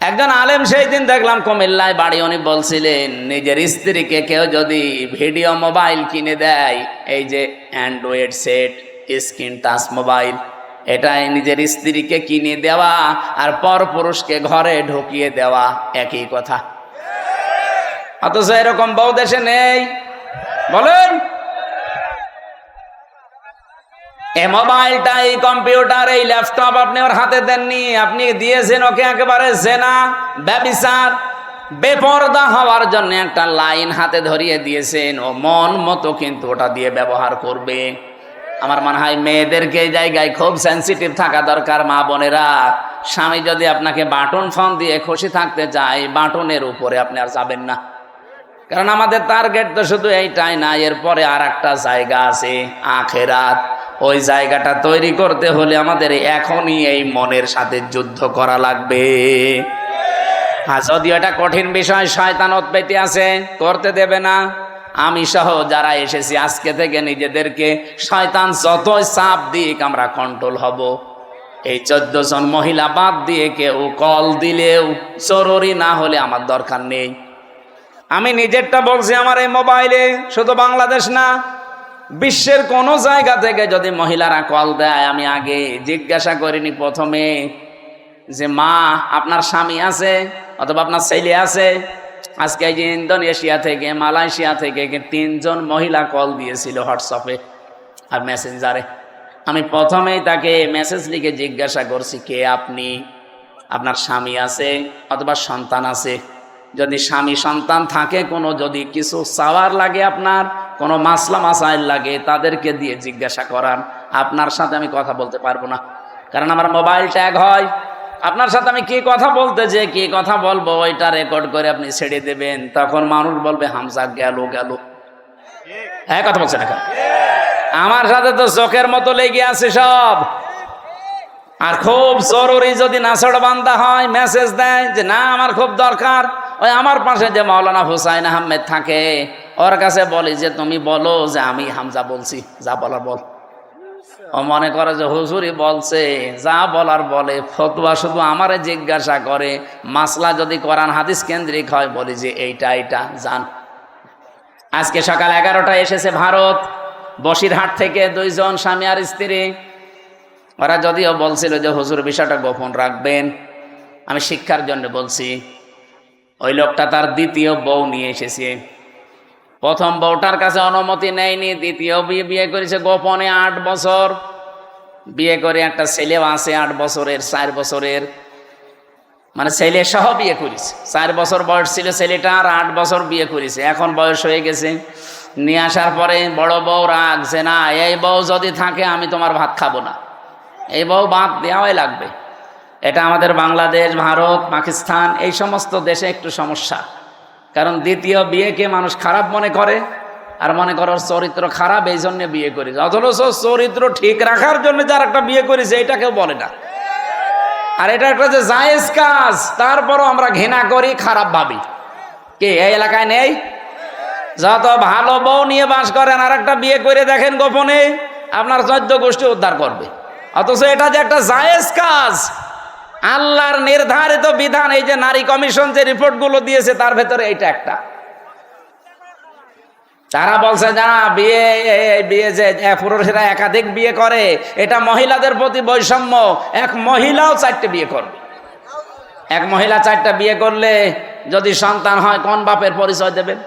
একজন আলেম সেই দিন দেখলাম কুমিল্লায় বাড়ি, উনি বলছিলেন নিজের স্ত্রীকে কেউ যদি ভিডিও মোবাইল কিনে দেয়, এই যে Android set, screen touch mobile, এটাই নিজের স্ত্রীকে কিনে দেওয়া আর পরপুরুষকে ঘরে ঢুকিয়ে দেওয়া একই কথা। অথচ এরকম বউ দেশে নেই। বলেন, এই মোবাইলটা, এই কম্পিউটার, এই ল্যাপটপ আপনি ওর হাতে দেননি, আপনি দিয়েছেন ওকে একেবারে জেনা, ব্যভিচার, বেপরদা হওয়ার জন্য একটা লাইন হাতে ধরিয়ে দিয়েছেন। ও মন মতো কিন্তু ওটা দিয়ে ব্যবহার করবে। আমার মনে হয় মেয়েদেরকে এই জায়গায় খুব সেন্সিটিভ থাকা দরকার। মা বোনেরা, স্বামী যদি আপনাকে বাটন ফোন দিয়ে খুশি থাকতে চায়, বাটনের উপরে আপনি আর যাবেন না। কারণ আমাদের টার্গেট তো শুধু এইটাই না, এরপরে আর একটা জায়গা আছে, আখেরাত। ওই জায়গাটা তৈরি করতে হলে আমাদের এখনই এই মনের সাথে যুদ্ধ করা লাগবে। হ্যাঁ, যদিও এটা কঠিন বিষয়, শয়তান উৎপত্তি আছে, করতে দেবে না। আমি সহ যারা এসেছি আজকে থেকে নিজেদেরকে শয়তান যতই চাপ দিক আমরা কন্ট্রোল হব। এই 14 জন মহিলা বাদ দিয়ে কেউ কল দিলেও জরুরি না হলে আমার দরকার নেই। আমি নিজেরটা বলছি, আমার এই মোবাইলে শুধু বাংলাদেশ না, বিশ্বের কোন জায়গা থেকে যদি মহিলারা কল দেয়, আমি আগে জিজ্ঞাসা করিনি প্রথমে যে মা আপনার স্বামী আছে অথবা আপনার ছেলে আছে, আজকে এই যে ইন্দোনেশিয়া থেকে, মালয়েশিয়া থেকে 3জন মহিলা কল দিয়েছিল হোয়াটসঅ্যাপে আর মেসেঞ্জারে। আমি প্রথমেই তাকে মেসেজ লিখে জিজ্ঞাসা করছি, কে আপনি? আপনার স্বামী আছে অথবা সন্তান আছে? যদি স্বামী সন্তান থাকে, কোনো যদি কিছু চাওয়ার লাগে, আপনার কোনো মাসলা মাসাইল লাগে, তাদেরকে দিয়ে জিজ্ঞাসা করান। আপনার সাথে আমি কথা বলতে পারবো না, কারণ আমার মোবাইল ট্যাগ হয়। আপনার সাথে আমি কি কথা বলতে যে কি কথা বলবো ওইটা রেকর্ড করে আপনি ছেড়ে দেবেন, তখন মানুষ বলবে হামজা গেল গেল। হ্যাঁ, কথা বলছে না? আমার সাথে তো চোখের মতো লেগে আছে সব। আর খুব জরুরি যদি নাছড় বান্দা হয়, মেসেজ দেয় যে না আমার খুব দরকার, ওই আমার পাশে যে মাওলানা হুসাইন আহমেদ থাকে ওর কাছে বলি যে তুমি বলো যে আমি হামজা বলছি, যা বলার বল। ও মনে করে যে হুজুরি বলছে, যা বলার বলে। ফতোয়া শুধু আমারে জিজ্ঞাসা করে, মাসলা যদি কোরআন হাদিস কেন্দ্রিক হয় বলি যে এইটা জান। আজকে সকাল 11টায় এসেছে ভারত, বসিরহাট থেকে 2জন স্বামী আর স্ত্রী। ওরা যদিও বলছিল যে হুজুর বিষয়টা গোপন রাখবেন, আমি শিক্ষার জন্য বলছি। ওই লোকটা তার দ্বিতীয় বউ নিয়ে এসেছে। প্রথম বউটার কাছে অনুমতি নেয়নি, দ্বিতীয় বিয়ে করেছে গোপনে। 8 বছর বিয়ে করে একটা ছেলেও আছে 8 বছরের, 4 বছরের, মানে ছেলে সহ বিয়ে করেছে। 4 বছর বয়স ছিল ছেলেটা, আর 8 বছর বিয়ে করেছে। এখন বয়স হয়ে গেছে। নিয়ে আসার পরে বড় বউ রাখছে, না এই বউ যদি থাকে আমি তোমার ভাত খাবো না, এই বউ বাদ দেওয়াই লাগবে। এটা আমাদের বাংলাদেশ, ভারত, পাকিস্তান এই সমস্ত দেশে একটু সমস্যা, কারণ দ্বিতীয় বিয়েকে মানুষ খারাপ মনে করে, আর মনে করো চরিত্র খারাপ, এই জন্য বিয়ে করেছে। অথচ চরিত্র ঠিক রাখার জন্য যার একটা বিয়ে করেছে এটা কেউ বলে না। আর এটা একটা যে জায়েজ কাজ, তারপরও আমরা ঘৃণা করি, খারাপ ভাবি। কে এই এলাকায় নেই? যত ভালো বউ নিয়ে বাস করেন আর একটা বিয়ে করে দেখেন গোপনে, আপনার 14 গোষ্ঠী উদ্ধার করবে। অথচ এটা যে একটা জায়েজ কাজ, আল্লাহর নির্ধারিত বিধান। এই যে নারী কমিশন যে রিপোর্টগুলো দিয়েছে তার ভেতরে এইটা একটা। তারা বলছে না বিয়ে যে পুরুষেরা একাধিক বিয়ে করে, এটা মহিলাদের প্রতি বৈষম্য। এক মহিলাও 4টে বিয়ে করবে। এক মহিলা 4টা বিয়ে করলে যদি সন্তান হয়, কোন বাপের পরিচয় দেবেন?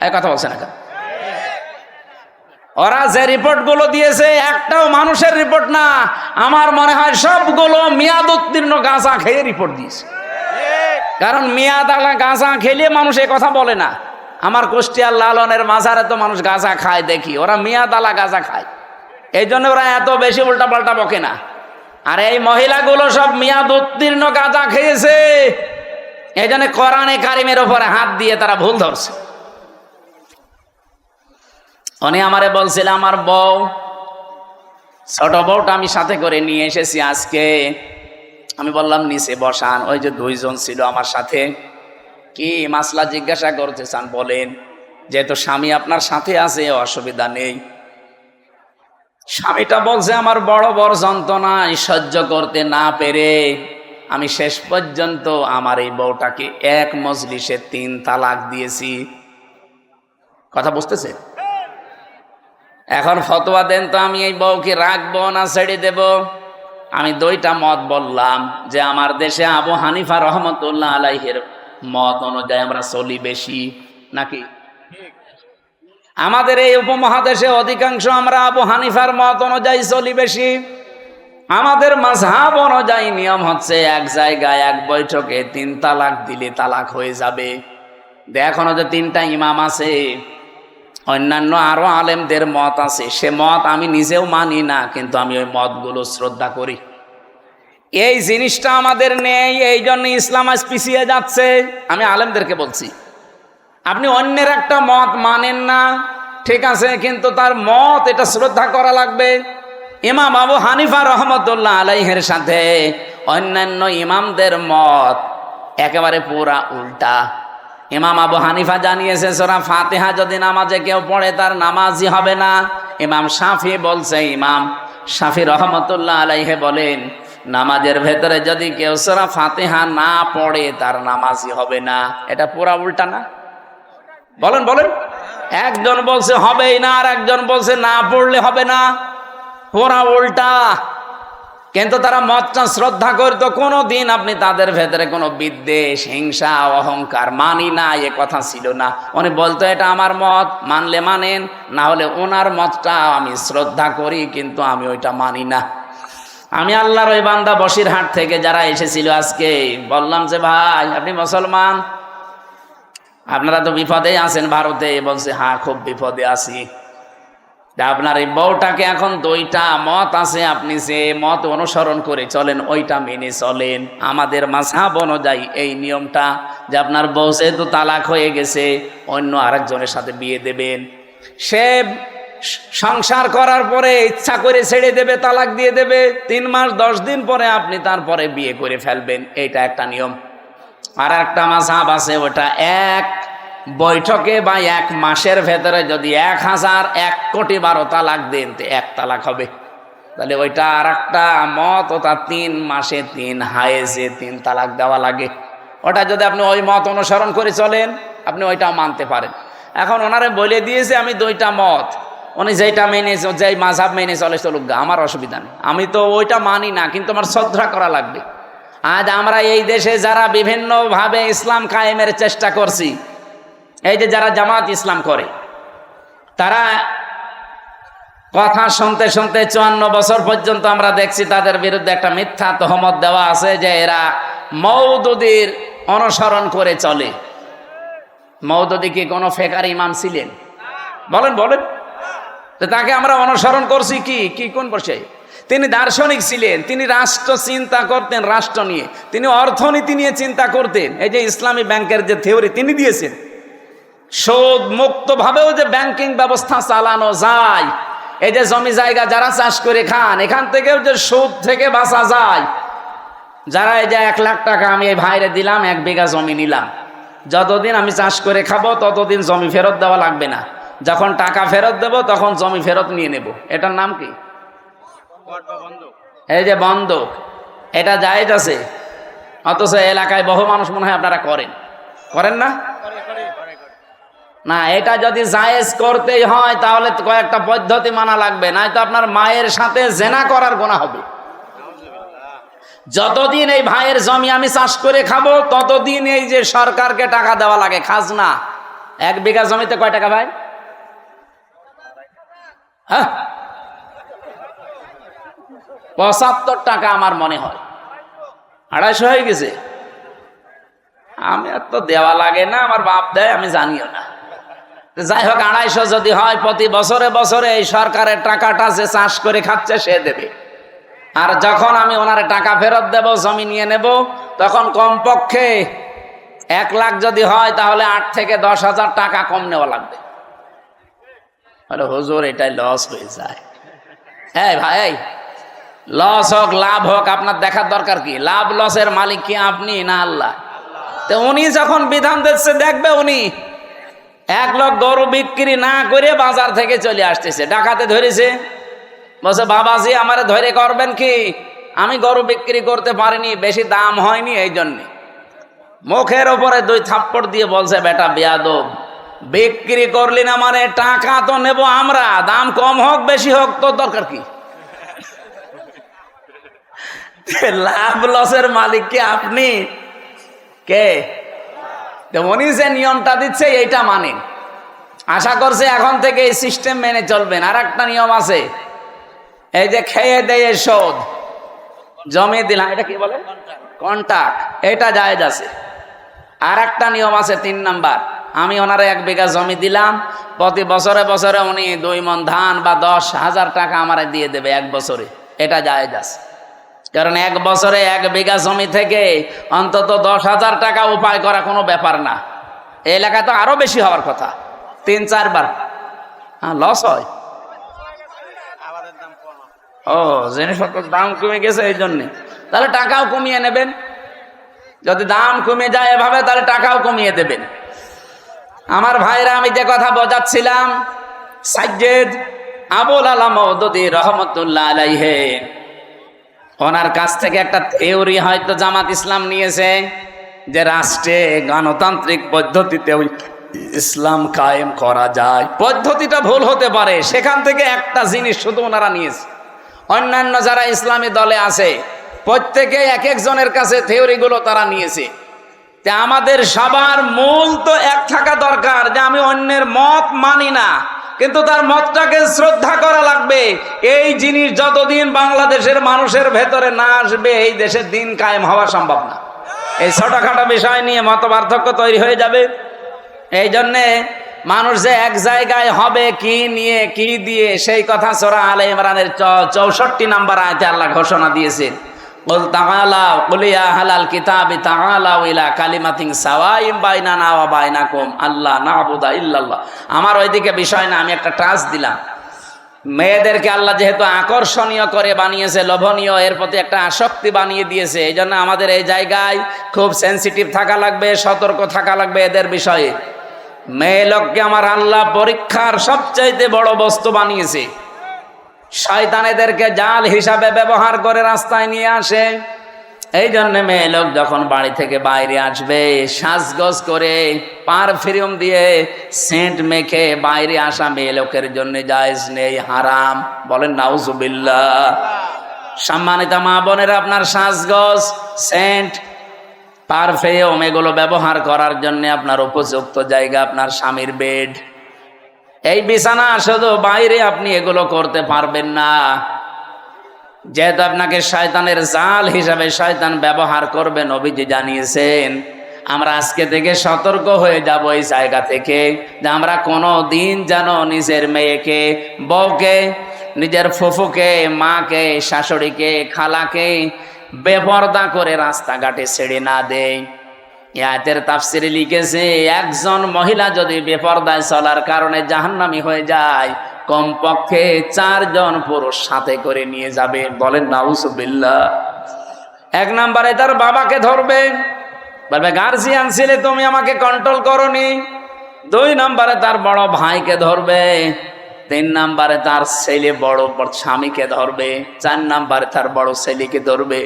এই কথা বলছে না? ওরা যে রিপোর্টগুলো দিয়েছে একটাও মানুষের রিপোর্ট না, আমার মনে হয় সবগুলো মেয়াদ উত্তীর্ণ গাঁজা খেয়ে রিপোর্ট দিয়েছে। কারণ মেয়াদ আলা গাঁজা খেলে মানুষ এ কথা বলে না। আমার কুষ্টিয়ার লালনের মাজারে তো মানুষ গাঁজা খায় দেখি, ওরা মেয়াদ আলা গাঁজা খায়, এই জন্য ওরা এত বেশি উল্টা পাল্টা বকে না। আর এই মহিলাগুলো সব মেয়াদ উত্তীর্ণ গাঁজা খেয়েছে, এই জন্য কোরআনে কারিমের উপরে হাত দিয়ে তারা ভুল ধরছে। উনি আমারে বলছিল, আমার বউ, ছোট বউটা আমি সাথে করে নিয়ে এসেছি আজকে। আমি বললাম নিচে বসান। ওই যে 2জন ছিল আমার সাথে। কি মাসলা জিজ্ঞাসা করতে চান বলেন? যেহেতু স্বামী আপনার সাথে আছে অসুবিধা নেই। স্বামীটা বলছে আমার বড় বড় যন্ত্রণায় সহ্য করতে না পেরে আমি শেষ পর্যন্ত আমার এই বউটাকে এক মজলিসে 3 তালাক দিয়েছি। কথা বুঝতেছে? এখন ফতোয়া দেন তো, আমি এই বউকে রাখবো না ছেড়ে দেব? আমি 2টা মত বললাম যে আমার দেশে আবু হানিফা রহমতুল্লাহ আলাইহির মত অনুযায়ী আমরা চলি বেশি, নাকি আমাদের এই উপমহাদেশে অধিকাংশ আমরা আবু হানিফার মত অনুযায়ী চলি বেশি। আমাদের মাযহাব অনুযায়ী নিয়ম হচ্ছে এক জায়গায় এক বৈঠকে 3 তালাক দিলে তালাক হয়ে যাবে। এখনো যে 3টা ইমাম আছে, অন্যান্য আরো আলেমদের মত আছে, সে মত আমি নিজেও মানি না, কিন্তু আমি ওই মতগুলো শ্রদ্ধা করি। এই জিনিসটা আমাদের নেই, এই জন্য ইসলাম আজ পিছিয়ে যাচ্ছে। আমি আলেমদেরকে বলছি, আপনি অন্যের একটা মত মানেন না, ঠিক আছে, কিন্তু তার মত এটা শ্রদ্ধা করা লাগবে। ইমাম আবু হানিফা রহমতুল্লাহ আলাইহির সাথে অন্যান্য ইমামদের মত একেবারে পুরা উল্টা। ইমাম আবু হানিফা জানিয়েছে সূরা ফাতিহা যদি নামাজে কেউ পড়ে তার নামাজই হবে না। ইমাম শাফি বলছে, ইমাম শাফি রহমতুল্লাহ আলাইহি বলেন নামাজের ভেতরে যদি কেউ সূরা ফাতিহা না পড়ে তার নামাজই হবে না। এটা পুরা উল্টা না? বলেন বলেন। একজন বলছে হবেই না, আর একজন বলছে না পড়লে হবে না। পুরা উল্টা। কিন্তু তারা মতটা শ্রদ্ধা করত। কোনো দিন আপনি তাদের ভেতরে কোনো বিদ্বেষ, হিংসা, অহংকার, মানি না এ কথা ছিল না। উনি বলতো এটা আমার মত, মানলে মানেন, না হলে ওনার মতটা আমি শ্রদ্ধা করি কিন্তু আমি ওইটা মানি না। আমি আল্লাহর ওই বান্দা বসিরহাট থেকে যারা এসেছিল আজকে বললাম যে ভাই আপনি মুসলমান, আপনারা তো বিপদে আছেন ভারতে। বলছে হ্যাঁ খুব বিপদে আছি। আপনার এই বউটাকে এখন দুইটা মত আছে, আপনি যে মত অনুসরণ করে চলেন ওইটা মেনে চলেন। আমাদের মাযহাব অনুযায়ী এই নিয়মটা যে আপনার বউ যেহেতু তালাক হয়ে গেছে অন্য আরেকজনের সাথে বিয়ে দেবেন, সে সংসার করার পরে ইচ্ছা করে ছেড়ে দেবে, তালাক দিয়ে দেবে, 3 মাস 10 দিন পরে আপনি তারপরে বিয়ে করে ফেলবেন, এইটা একটা নিয়ম। আর একটা মাযহাব আছে ওটা এক বৈঠকে বা 1 মাসের ভেতরে যদি 1001 কোটি তালাক দেন তো 1 তালাক হবে। তাহলে ওইটা আর একটা মত, ওটা 3 মাসে 3 হায়েজে 3 তালাক দেওয়া লাগে। ওটা যদি আপনি ওই মত অনুসরণ করে চলেন আপনি ওইটাও মানতে পারেন। এখন ওনারে বলে দিয়েছে আমি 2টা মত, উনি যেইটা মেনে যেই মাযহাব মেনে চলে চলুক, আমার অসুবিধা নেই, আমি তো ওইটা মানি না কিন্তু আমার শ্রদ্ধা করা লাগবে। আজ আমরা এই দেশে যারা বিভিন্নভাবে ইসলাম কায়েমের চেষ্টা করছি, এই যে যারা জামাত ইসলাম করে, তারা কথা শুনতে শুনতে 54 বছর পর্যন্ত আমরা দেখছি তাদের বিরুদ্ধে একটা মিথ্যা তহমত দেওয়া আছে যে এরা মওদুদীর অনুসরণ করে চলে। মওদুদী কি কোনো ফেকার ইমাম ছিলেন? বলেন বলেন। তো তাকে আমরা অনুসরণ করছি কি কোন বসে? তিনি দার্শনিক ছিলেন, তিনি রাষ্ট্র চিন্তা করতেন, রাষ্ট্র নিয়ে, তিনি অর্থনীতি নিয়ে চিন্তা করতেন। এই যে ইসলামী ব্যাংকের যে থিওরি তিনি দিয়েছেন, সুদ মুক্ত ভাবেও যে ব্যাংকিং ব্যবস্থা চালানো যায়, এই যে জমি জায়গা যারা চাষ করে খান এখান থেকেও যে সুদ থেকে বাঁচা যায়, যারা এই যে 1 লাখ টাকা আমি এই ভাইরে দিলাম, 1 বিঘা জমি নিলাম, যতদিন আমি চাষ করে খাবো ততদিন জমি ফেরত দেওয়া লাগবে না, যখন টাকা ফেরত দেব তখন জমি ফেরত নিয়ে নেব। এটার নাম কি? এই যে বন্ধক। এটা জায়েজ আছে, অথচ এলাকায় বহু মানুষ মনে হয় আপনারা করেন না? না, এটা যদি জায়েজ করতেই হয় তাহলে কয়েকটা পদ্ধতি মানা লাগবে, নয়তো আপনার মায়ের সাথে জেনা করার গুনাহ হবে। যতদিন এই ভাইয়ের জমি আমি চাষ করে খাবো ততদিন এই যে সরকারকে টাকা দেওয়া লাগে, খাজনা। 1 বিঘা জমিতে কয় টাকা ভাই? হ্যাঁ, 75 টাকা আমার মনে হয়, 250 হয়ে গেছে। আমি আর তো দেওয়া লাগে না, আমার বাপ দেয়, আমি জানিও না। যাই হোক, 250 যদি হয়, প্রতি বছরে বছরে এই সরকারের টাকাটা যে চাষ করে খাচ্ছে সে দেবে। আর যখন আমি ওনার টাকা ফেরত দেব, জমি নিয়ে নেব, তখন কমপক্ষে 1 লাখ যদি হয় তাহলে 8 থেকে 10 হাজার টাকা কম নেওয়া লাগবে। আরে হুজুর, এটাই লস হয়ে যায়। হ্যাঁ ভাই, লস হোক লাভ হোক আপনার দেখার দরকার কি? লাভ লসের মালিক কি আপনি না আল্লাহ? তো উনি যখন বিধান দিচ্ছে, দেখবে উনি 1 লাখ গরু বিক্রি না করে বাজার থেকে চলে আসতেছে, ডাকাতে ধরেছে, বলছে বাবাজি আমারে ধরে করবেন কি? আমি গরু বিক্রি করতে পারিনি, বেশি দাম হয়নি, এই জন্যে। মুখের ওপরে 2 থাপ্পড় দিয়ে বলছে বেটা বেয়াদব, বিক্রি করলি না মানে টাকা তো নেব আমরা, দাম কম হোক বেশি হোক তোর দরকার কি? লাভ লসের মালিক কি আপনি? কে? উনি যে নিয়মটা দিচ্ছে এইটা মানেন। আশা করছে এখন থেকে এই সিস্টেম মেনে চলবেন। আর একটা নিয়ম আছে, এই যে খেয়ে দেয়ে শোধ, জমি দিলাম, এটা কি বলে? কন্ট্রাক্ট। এটা জায়েজ আছে। আর একটা নিয়ম আছে 3 নাম্বার, আমি ওনারে 1 বিঘা জমি দিলাম, প্রতি বছরে বছরে উনি 2 মণ ধান বা 10,000 টাকা আমারে দিয়ে দেবে 1 বছরে। এটা জায়েজ আছে, কারণ 1 বছরে 1 বিঘা জমি থেকে অন্তত 10,000 টাকা উপায় করা কোনো ব্যাপার না। এই এলাকায় তো আরো বেশি হওয়ার কথা, 3-4 বার। হ্যাঁ, লস হয়। ও, জিনিসপত্রের দাম কমে গেছে এই জন্যে, তাহলে টাকাও কমিয়ে নেবেন। যদি দাম কমে যায় এভাবে তাহলে টাকাও কমিয়ে দেবেন। আমার ভাইরা, আমি যে কথা বোঝাচ্ছিলাম, সাইয়েদ আবুল আলা মওদুদী রহমতুল্লাহ আলাইহি, ওনার কাছ থেকে একটা থিওরি হয়তো জামাত ইসলাম নিয়েছে যে রাষ্ট্রে গণতান্ত্রিক পদ্ধতিতে ইসলাম কায়েম করা যায়। পদ্ধতিটা ভুল হতে পারে, সেখান থেকে একটা জিনিস শুধু ওনারা নিয়েছে, অন্যান্য যারা ইসলামী দলে আছে প্রত্যেকে এক একজনের কাছে থিওরিগুলো তারা নিয়েছে। তে আমাদের সবার মূল তো এক থাকা দরকার যে আমি অন্যের মত মানি না, কিন্তু তার মতটাকে শ্রদ্ধা করা লাগবে। এই জিনিস যতদিন বাংলাদেশের মানুষের ভেতরে না আসবে এই দেশের দিন কায়েম হওয়া সম্ভব না। এই ছোটখাটো বিষয় নিয়ে মত পার্থক্য তৈরি হয়ে যাবে। এই জন্যে মানুষ যে এক জায়গায় হবে কি নিয়ে কি দিয়ে, সেই কথা সূরা আলে ইমরানের 64 নম্বর আয়াতে আল্লাহ ঘোষণা দিয়েছেন, কুল তাআলাউ কুল ইয়া আহলাল কিতাবি তাআলাউ ইলা কালিমাতিন সাওয়াইন বাইনানা ওয়া বাইনাকুম আল্লা না'বুদা ইল্লাল্লাহ। আমার ওইদিকে বিষয় না, আমি একটা টাচ দিলাম। মেয়েদেরকে আল্লাহ যেহেতু আকর্ষণীয় করে বানিয়েছে, লোভনীয়, এর প্রতি একটা আসক্তি বানিয়ে দিয়েছে, এই জন্য আমাদের এই জায়গায় খুব সেন্সিটিভ থাকা লাগবে, সতর্ক থাকা লাগবে এদের বিষয়ে। মেয়ে লোককে আমার আল্লাহ পরীক্ষার সবচাইতে বড় বস্তু বানিয়েছে। শয়তান এদেরকে জাল হিসাবে ব্যবহার করে রাস্তায় নিয়ে আসে। এই জন্য মেয়ে লোক যখন বাড়ি থেকে বাইরে আসবে, সাজগোজ করে পারফিউম দিয়ে সেন্ট মেখে বাইরে আসা মেয়ে লোকের জন্য জায়েজ নেই, হারাম। বলেন নাউজুবিল্লাহ। সম্মানিত মা বোনেরা, আপনার সাজগোজ, সেন্ট, পারফিউম এগুলো ব্যবহার করার জন্য আপনার উপযুক্ত জায়গা আপনার স্বামীর বেড। এই বিছানা শুধু বাইরে আপনি এগুলো করতে পারবেন না, যেহেতু আপনাকে শয়তানের জাল হিসাবে শয়তান ব্যবহার করবে। নবীজি জানিয়েছেন, আমরা আজকে থেকে সতর্ক হয়ে যাব এই জায়গা থেকে, যে আমরা কোনো দিন যেন নিজের মেয়েকে, বউকে, নিজের ফুফুকে, মাকে, শাশুড়িকে, খালাকে বেপরদা করে রাস্তাঘাটে ছেড়ে না দেয়। আয়াতের তাফসিরে লিখেছে, একজন মহিলা যদি বেপরদায় চলার কারণে জাহান্নামী হয়ে যায়, কমপক্ষে 4 জন পুরুষ সাথে করে নিয়ে যাবে। বলেন নাউজুবিল্লাহ। 1 নম্বরে তার বাবাকে ধরবে, বলবে গার্জিয়ান ছিলে তুমি আমাকে কন্ট্রোল করনি। 2 নম্বরে তার বড় ভাইকে ধরবে। 3 নম্বরে তার ছেলে বড় স্বামীকে ধরবে। 4 নম্বরে তার বড় ছেলেকে ধরবে।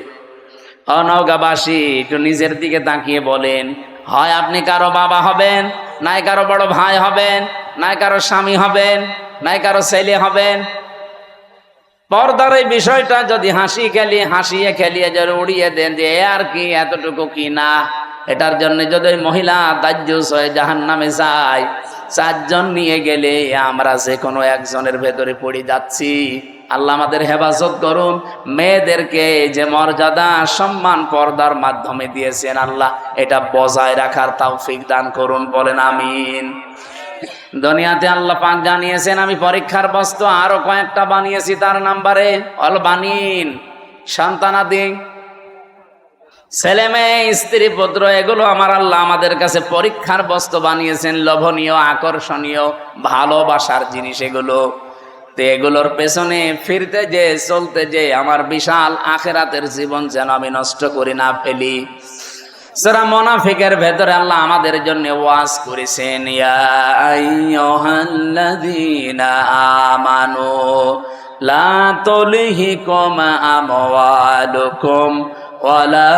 নওগাঁবাসী একটু নিজের দিকে তাকিয়ে বলেন, হয় আপনি কারো বাবা হবেন, নাই কারো বড় ভাই হবেন, নাই কারো স্বামী হবেন, নাই কারো ছেলে হবেন। পর্দার এই বিষয়টা যদি হাসিয়ে খেলিয়ে যদি উড়িয়ে দেন যে আর কি, এতটুকু কি না, এটার জন্য যদি মহিলা দাজ্জুস হয়ে জাহান্নামে যায়, 4 জন নিয়ে গেলে আমরা যে কোনো একজনের ভেতরে পড়ে যাচ্ছি। আল্লাহ আমাদের হেফাজত করুন। মেয়েদেরকে যে মর্যাদা সম্মান পর্দার মাধ্যমে দিয়েছেন, আল্লাহ এটা বজায় রাখার তৌফিক দান করুন। বলেন আমিন। দুনিয়াতে আল্লাহ পাক জানিয়েছেন, আমি পরীক্ষার বস্তু আরো কয়েকটা বানিয়েছি। তার নাম্বারে অল বানিন, সন্তানাদি, ছেলে মেয়ে, স্ত্রী পুত্র, এগুলো আমার আল্লাহ আমাদের কাছে পরীক্ষার বস্তু বানিয়েছেন। লোভনীয়, আকর্ষণীয়, ভালোবাসার জিনিস এগুলো। তো এগুলোর পেছনে ফিরতে যে, চলতে যে আমার বিশাল আখিরাতের জীবন যেন আমি নষ্ট করে না ফেলি। সূরা মুনাফিকের ভেতরে আল্লাহ আমাদের জন্য ওয়াজ করেছেন, ইয়া আইয়ুহাল্লাযীনা আমানু লা তুলহিকুম আমওয়ালুকুম ওয়ালা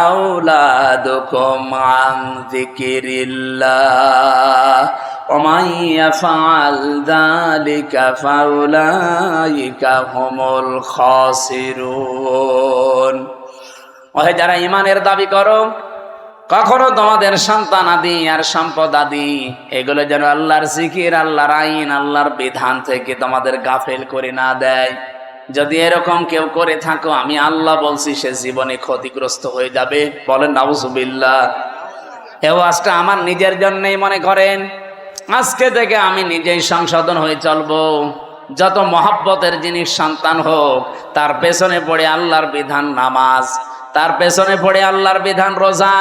আওলাদুকুম আন যিকিরিল্লাহ ওয়া মান ইয়াফআল যালিকা ফাউলাইকা হুমুল খাসিরুন। ওহে যারা ঈমানের দাবি করো, কখনো তোমাদের সন্তান আদি আর সম্পদ আদি এগুলো যেন আল্লাহর জিকির, আল্লাহর আইন, আল্লাহর বিধান থেকে তোমাদের গাফেল করে না দেয়। যদি এরকম কেউ করে থাকো, আমি আল্লাহ বলছি সে জীবনে ক্ষতিগ্রস্ত হয়ে যাবে। বলেন নাউজুবিল্লাহ। এ ওয়াজটা আমার নিজের জন্যই মনে করেন। আজকে থেকে আমি নিজেই সংশোধন হয়ে চলবো। যত মহব্বতের জিনিস সন্তান হোক, তার পেছনে পড়ে আল্লাহর বিধান নামাজ, তার পেছনে পড়ে আল্লাহর বিধান রোজা,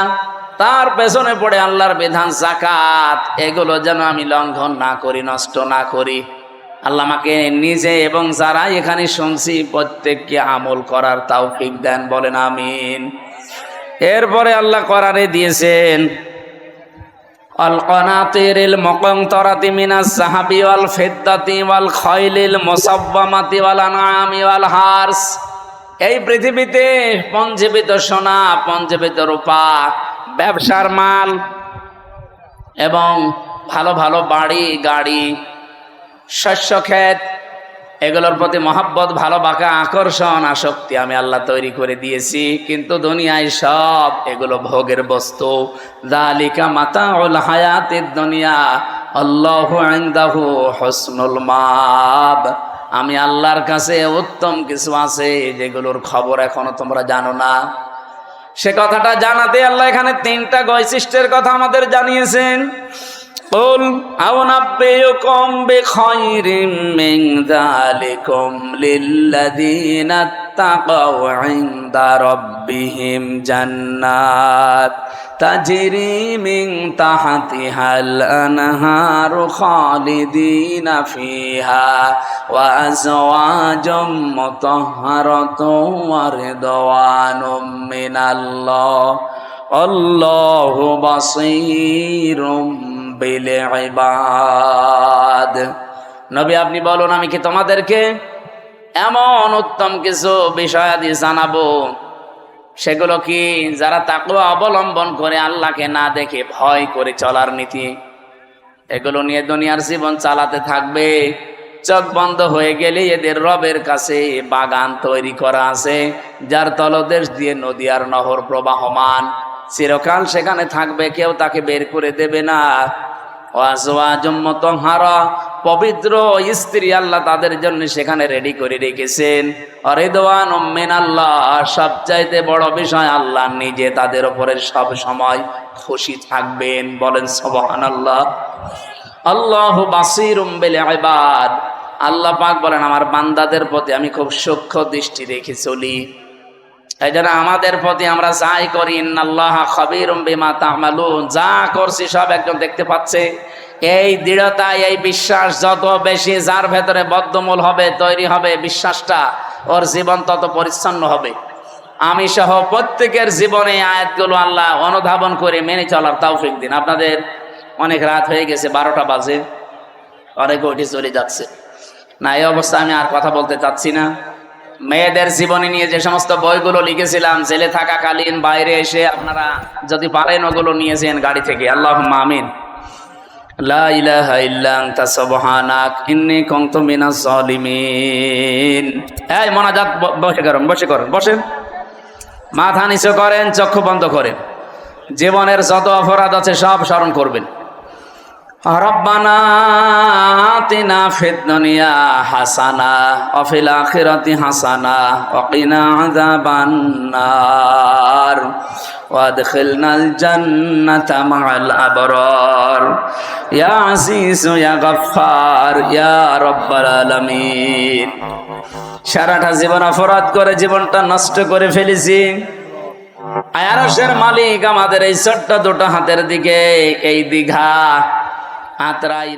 তার পেছনে পড়ে আল্লাহর বিধান যাকাত, এগুলো যেন আমি লঙ্ঘন না করি, নষ্ট না করি। আল্লাহ আমাকে নিজে এবং যারা এখানে শুনছি প্রত্যেককে আমল করার তৌফিক দেন। বলেন আমিন। এরপরে আল্লাহ কোরআনে দিয়েছেন, আল কানাতিরিল মুকান্তরাতি মিনাস যাহাবি ওয়াল ফিদ্দাতি ওয়াল খাইলিল মুসাওয়ামাতি ওয়াল আনআমি ওয়াল হারস। এই পৃথিবীতে পঞ্জীবিত সোনা, পঞ্জীবিত রূপা, ব্যবসার মাল এবং ভালো ভালো বাড়ি গাড়ি, শস্য ক্ষেত, এগুলোর প্রতি মহব্বত, ভালোবাসা, আকর্ষণ, আসক্তি আমি আল্লাহ তৈরি করে দিয়েছি। কিন্তু দুনিয়ায় সব এগুলো ভোগের বস্তু। যালিকা মাতাউল হায়াতিদ দুনিয়া আল্লাহু ইনদাহু হুসনুল মাব। আমি আল্লাহর কাছে উত্তম কিছু আছে যেগুলোর খবর এখনো তোমরা জানো না। সে কথাটা জানাতে আল্লাহ এখানে তিনটা বৈশিষ্ট্যের কথা আমাদের জানিয়েছেন। قل أنبئكم بخير من ذلكم للذين اتقوا عند ربهم جنات تجري من تحتها الأنهار خالدين فيها وأزواج مطهرة ورضوان من الله والله بصير بالعباد। নবী আপনি বলুন, আমি কি তোমাদেরকে এমন উত্তম কিছু বিষয়াদি জানাবো, সেগুলো কি যারা তাকওয়া অবলম্বন করে আল্লাহকে না দেখে ভয় করে চলার নীতি, এগুলো নিয়ে দুনিয়ার জীবন চালাতে থাকবে। চোখ বন্ধ হয়ে গেলে এদের রবের কাছে বাগান তৈরি করা আছে, যার তলদেশ দিয়ে নদী আর নহর প্রবাহমান, চিরকাল সেখানে থাকবে, কেউ তাকে বের করে দেবে না। ওয়াজওয়াজুম মুতাহহারা, পবিত্র স্ত্রী আল্লাহ তাদের জন্য সেখানে রেডি করে রেখেছেন। রিদওয়ানুম মিনাল্লাহ, সবচাইতে বড় বিষয় আল্লাহ নিজে তাদের উপরে সব সময় খুশি থাকবেন। বলেন সুবহানাল্লাহ। আল্লাহু বাসীরুম বিল ইবাদ, আল্লাহ পাক বলেন আমার বান্দাদের প্রতি আমি খুব সূক্ষ্ম দৃষ্টি রেখে চলি। এই জন্য আমাদের প্রতি আমরা যাই করি, ইন্নাল্লাহা খাবীরুম বিমা তা'মালুন, যা করছি সব একজন দেখতে পাচ্ছে। এই দৃঢ়তা, এই বিশ্বাস যত বেশি যার ভেতরে বদ্ধমূল হবে, তৈরি হবে বিশ্বাসটা, ওর জীবন তত পরিচ্ছন্ন হবে। আমি সহ প্রত্যেকের জীবনে আয়াতগুলো আল্লাহ অনুধাবন করে মেনে চলার তৌফিক দিন। আপনাদের অনেক রাত হয়ে গেছে, 12টা বাজে, অনেকে উঠে চলে যাচ্ছে না। এই অবস্থায় আমি আর কথা বলতে চাচ্ছি না। মেয়েদের জীবনী নিয়ে যে সমস্ত বইগুলো লিখেছিলাম জেলে থাকাকালীন, বাইরে এসে আপনারা যদি পারেন ওগুলো নিয়েছেন গাড়ি থেকে। আল্লাহুম্মা আমিন। লা ইলাহা ইল্লা আনতা সুবহানাক ইন্নী কুনতু মিনাজ জালিমিন। এই মোনাজাত বসে করেন, বসেন, মাথা নিচু করেন, চক্ষু বন্ধ করেন। জীবনের যত অপরাধ আছে সব স্মরণ করবেন। রব্বানা আতিনা ফিদ দুনিয়া হাসানা ওয়া ফিল আখিরাতি হাসানা ওয়া কিনা আযাবান নার ওয়া আদখিলনাল জান্নাতা মা'আল আবরার ইয়া আজিজ ইয়া গফফার ইয়া রাব্বাল আলামিন। সারাটা জীবন অপরাধ করে জীবনটা নষ্ট করে ফেলেছি। আরশের মালিক আমাদের এই ছোট্ট দুটো হাতের দিকে, এই দীঘা আত্রাই